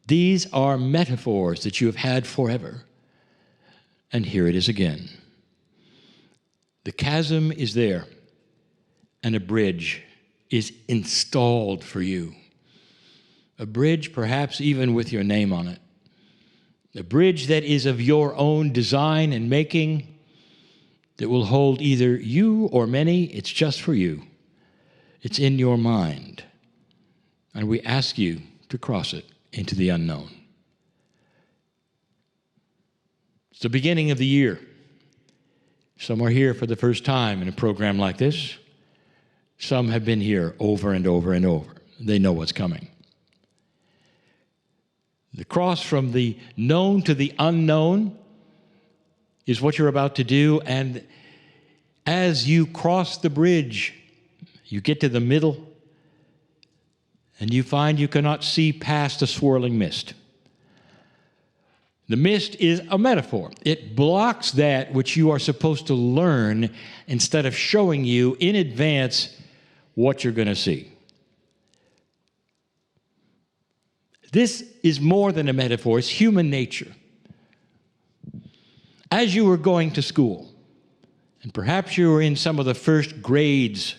These are metaphors that you have had forever. And here it is again. The chasm is there, and a bridge is installed for you. A bridge perhaps even with your name on it. A bridge that is of your own design and making, that will hold either you or many. It's just for you. It's in your mind. And we ask you to cross it into the unknown. It's the beginning of the year. Some are here for the first time in a program like this. Some have been here over and over and over. They know what's coming. The cross from the known to the unknown is what you're about to do. And as you cross the bridge, you get to the middle, and you find you cannot see past a swirling mist. The mist is a metaphor. It blocks that which you are supposed to learn instead of showing you in advance what you're going to see. This is more than a metaphor. It's human nature. As you were going to school, and perhaps you were in some of the first grades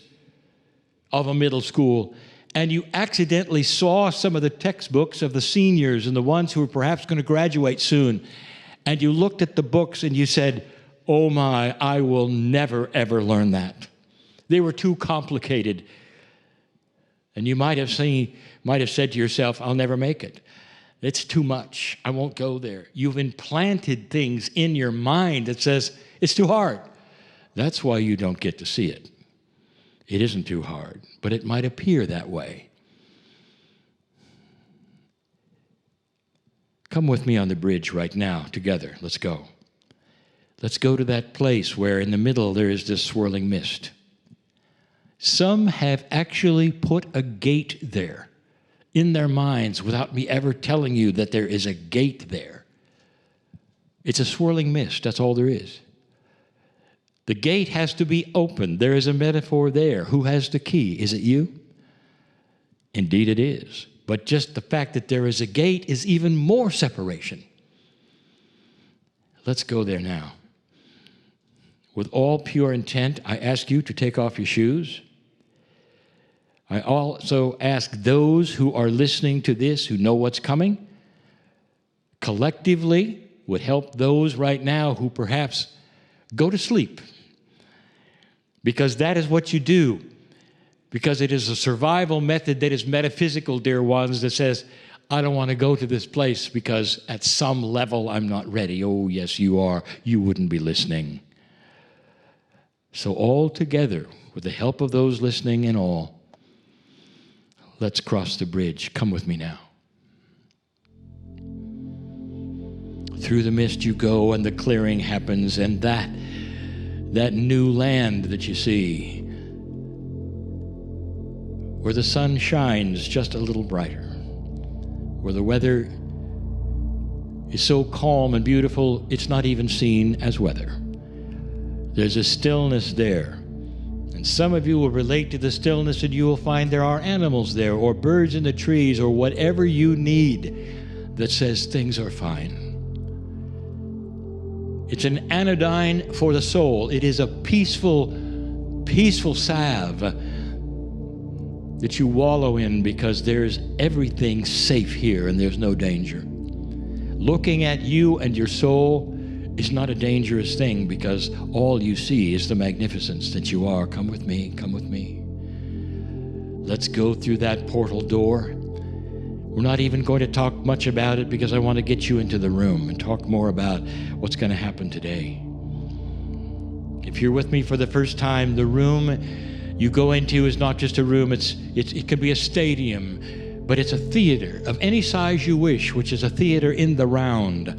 of a middle school, and you accidentally saw some of the textbooks of the seniors and the ones who were perhaps going to graduate soon, and you looked at the books and you said, oh my, I will never, ever learn that. They were too complicated. And you might have said to yourself, I'll never make it. It's too much. I won't go there. You've implanted things in your mind that says, it's too hard. That's why you don't get to see it. It isn't too hard, but it might appear that way. Come with me on the bridge right now, together. Let's go. Let's go to that place where in the middle there is this swirling mist. Some have actually put a gate there in their minds without me ever telling you that there is a gate there. It's a swirling mist. That's all there is. The gate has to be opened. There is a metaphor there. Who has the key? Is it you? Indeed it is. But just the fact that there is a gate is even more separation. Let's go there now. With all pure intent, I ask you to take off your shoes. I also ask those who are listening to this, who know what's coming, collectively would help those right now who perhaps go to sleep. Because that is what you do. Because it is a survival method that is metaphysical, dear ones, that says, I don't want to go to this place because at some level I'm not ready. Oh, yes, you are. You wouldn't be listening. So all together, with the help of those listening and all, let's cross the bridge. Come with me now. Through the mist you go, and the clearing happens, and that new land that you see, where the sun shines just a little brighter, where the weather is so calm and beautiful, it's not even seen as weather. There's a stillness there. And some of you will relate to the stillness, and you will find there are animals there, or birds in the trees, or whatever you need that says things are fine. It's an anodyne for the soul. It is a peaceful salve that you wallow in, because there's everything safe here and there's no danger. Looking at you and your soul is not a dangerous thing, because all you see is the magnificence that you are. Come with me, come with me. Let's go through that portal door. We're not even going to talk much about it, because I want to get you into the room and talk more about what's going to happen today. If you're with me for the first time, the room you go into is not just a room. It could be a stadium, but it's a theater of any size you wish, which is a theater in the round.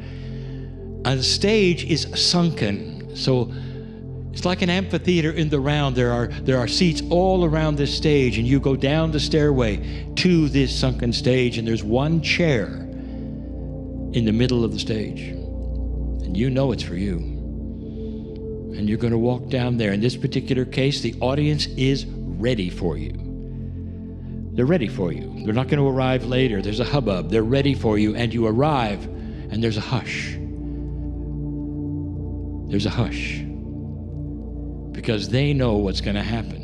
The stage is sunken, so it's like an amphitheater in the round. There are seats all around this stage, and you go down the stairway to this sunken stage, and there's one chair in the middle of the stage, and you know it's for you. And you're going to walk down there. In this particular case, the audience is ready for you. They're ready for you. They're not going to arrive later. There's a hubbub. They're ready for you, and you arrive, and there's a hush. There's a hush, because they know what's going to happen.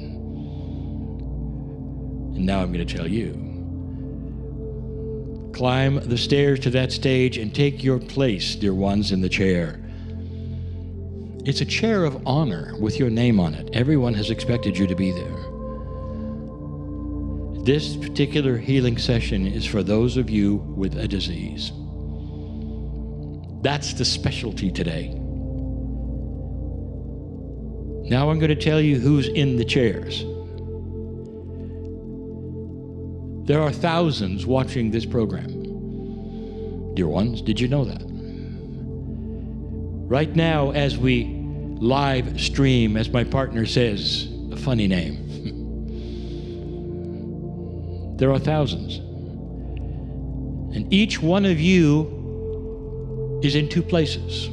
And now I'm going to tell you. Climb the stairs to that stage and take your place, dear ones, in the chair. It's a chair of honor with your name on it. Everyone has expected you to be there. This particular healing session is for those of you with a disease. That's the specialty today. Now I'm going to tell you who's in the chairs. There are thousands watching this program. Dear ones, did you know that? Right now, as we live stream, as my partner says, a funny name, there are thousands. And each one of you is in two places.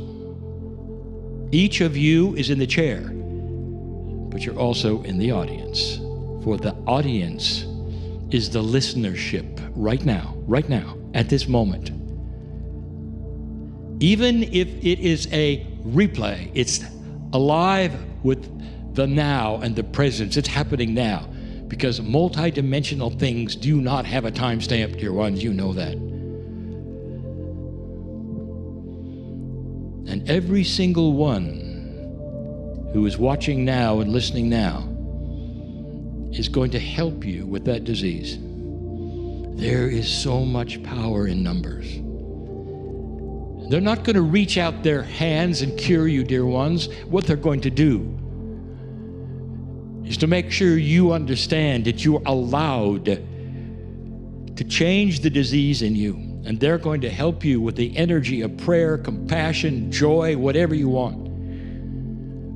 Each of you is in the chair, but you're also in the audience. For the audience is the listenership right now, at this moment. Even if it is a replay, it's alive with the now and the presence. It's happening now, because multidimensional things do not have a timestamp, dear ones. You know that. And every single one who is watching now and listening now is going to help you with that disease. There is so much power in numbers. They're not going to reach out their hands and cure you, dear ones. What they're going to do is to make sure you understand that you're allowed to change the disease in you. And they're going to help you with the energy of prayer, compassion, joy, whatever you want.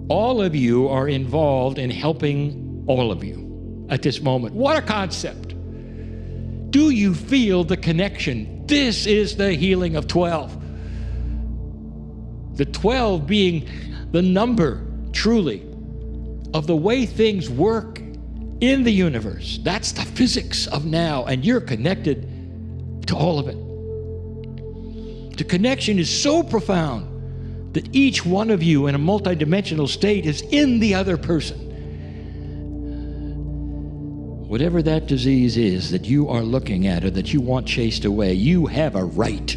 All of you are involved in helping all of you at this moment. What a concept. Do you feel the connection? This is the healing of 12. The 12 being the number, truly, of the way things work in the universe. That's the physics of now, and you're connected to all of it. The connection is so profound that each one of you in a multidimensional state is in the other person. Whatever that disease is that you are looking at or that you want chased away, you have a right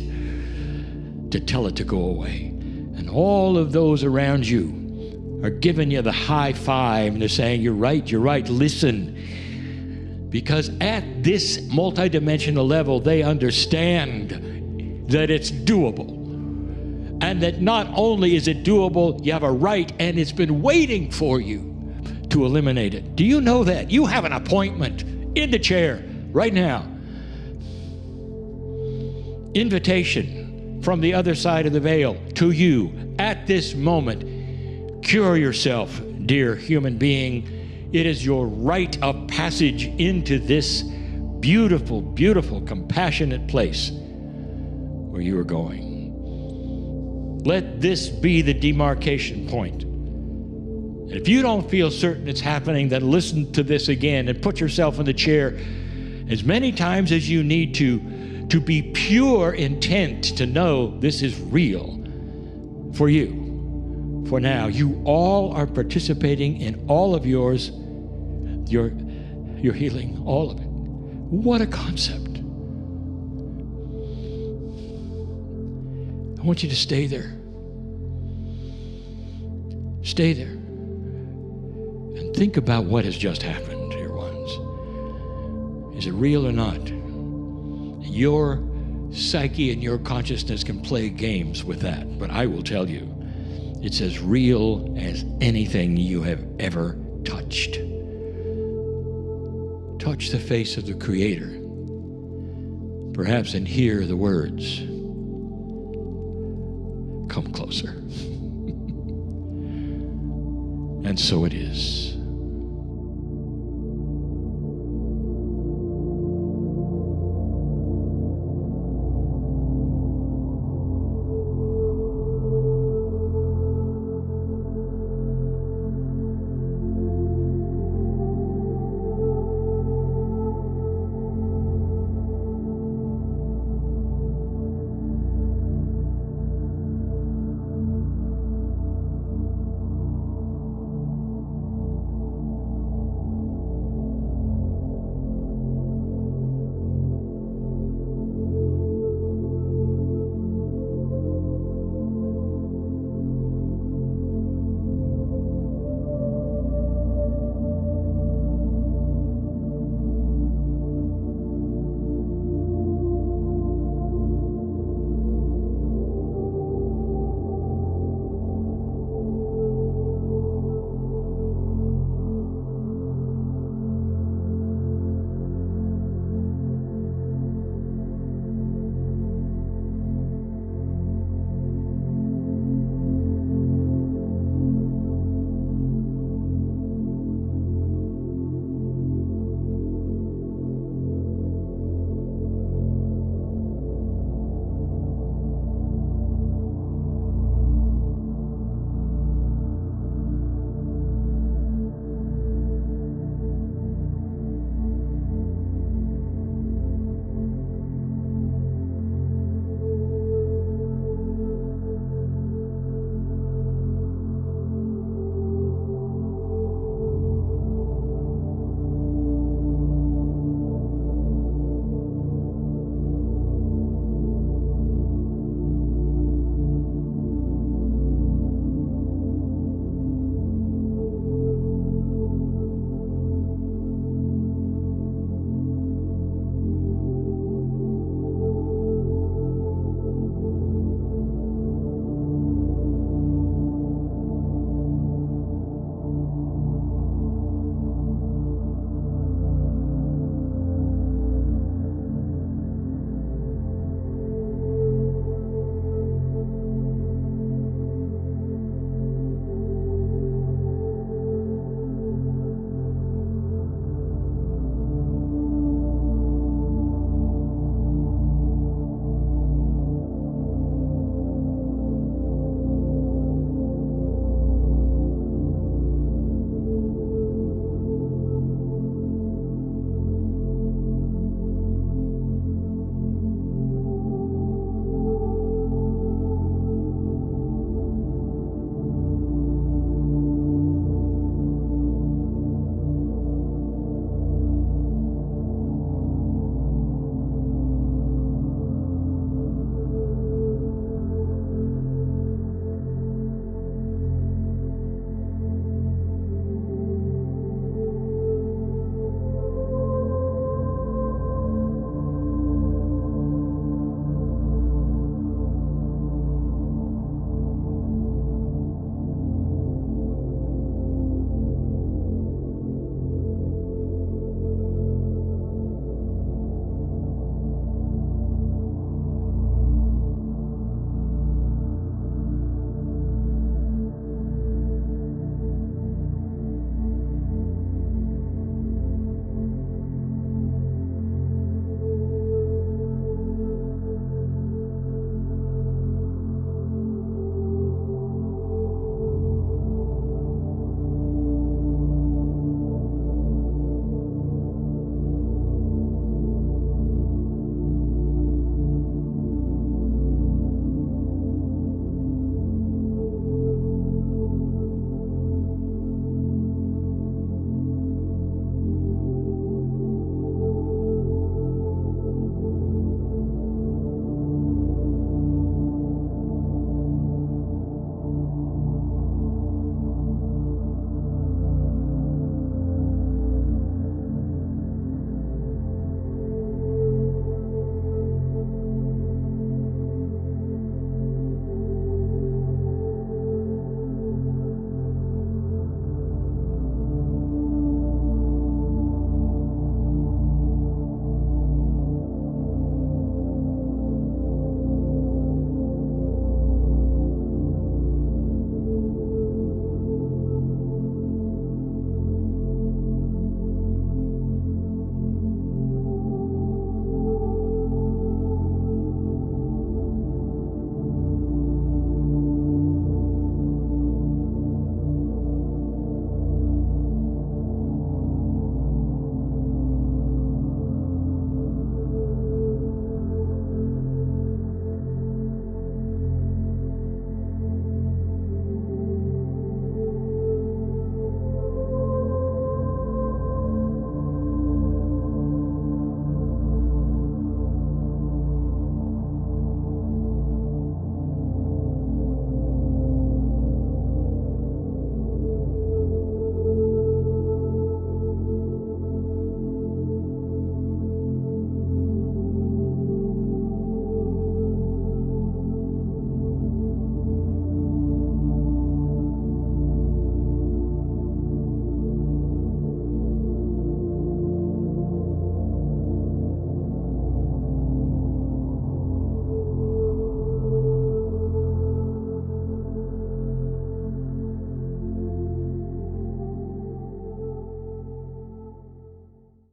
to tell it to go away. And all of those around you are giving you the high five and they're saying, you're right, listen. Because at this multidimensional level, they understand that it's doable. And that not only is it doable, you have a right, and it's been waiting for you to eliminate it. Do you know that? You have an appointment in the chair right now. Invitation from the other side of the veil to you at this moment. Cure yourself, dear human being. It is your rite of passage into this beautiful, beautiful, compassionate place where you are going. Let this be the demarcation point. And if you don't feel certain it's happening, then listen to this again and put yourself in the chair as many times as you need to be pure intent to know this is real for you. For now, you all are participating in all of your healing, all of it. What a concept. I want you to stay there. Stay there. And think about what has just happened, dear ones. Is it real or not? Your psyche and your consciousness can play games with that, but I will tell you, it's as real as anything you have ever touched. Touch the face of the Creator, perhaps, and hear the words, "Come closer." And so it is.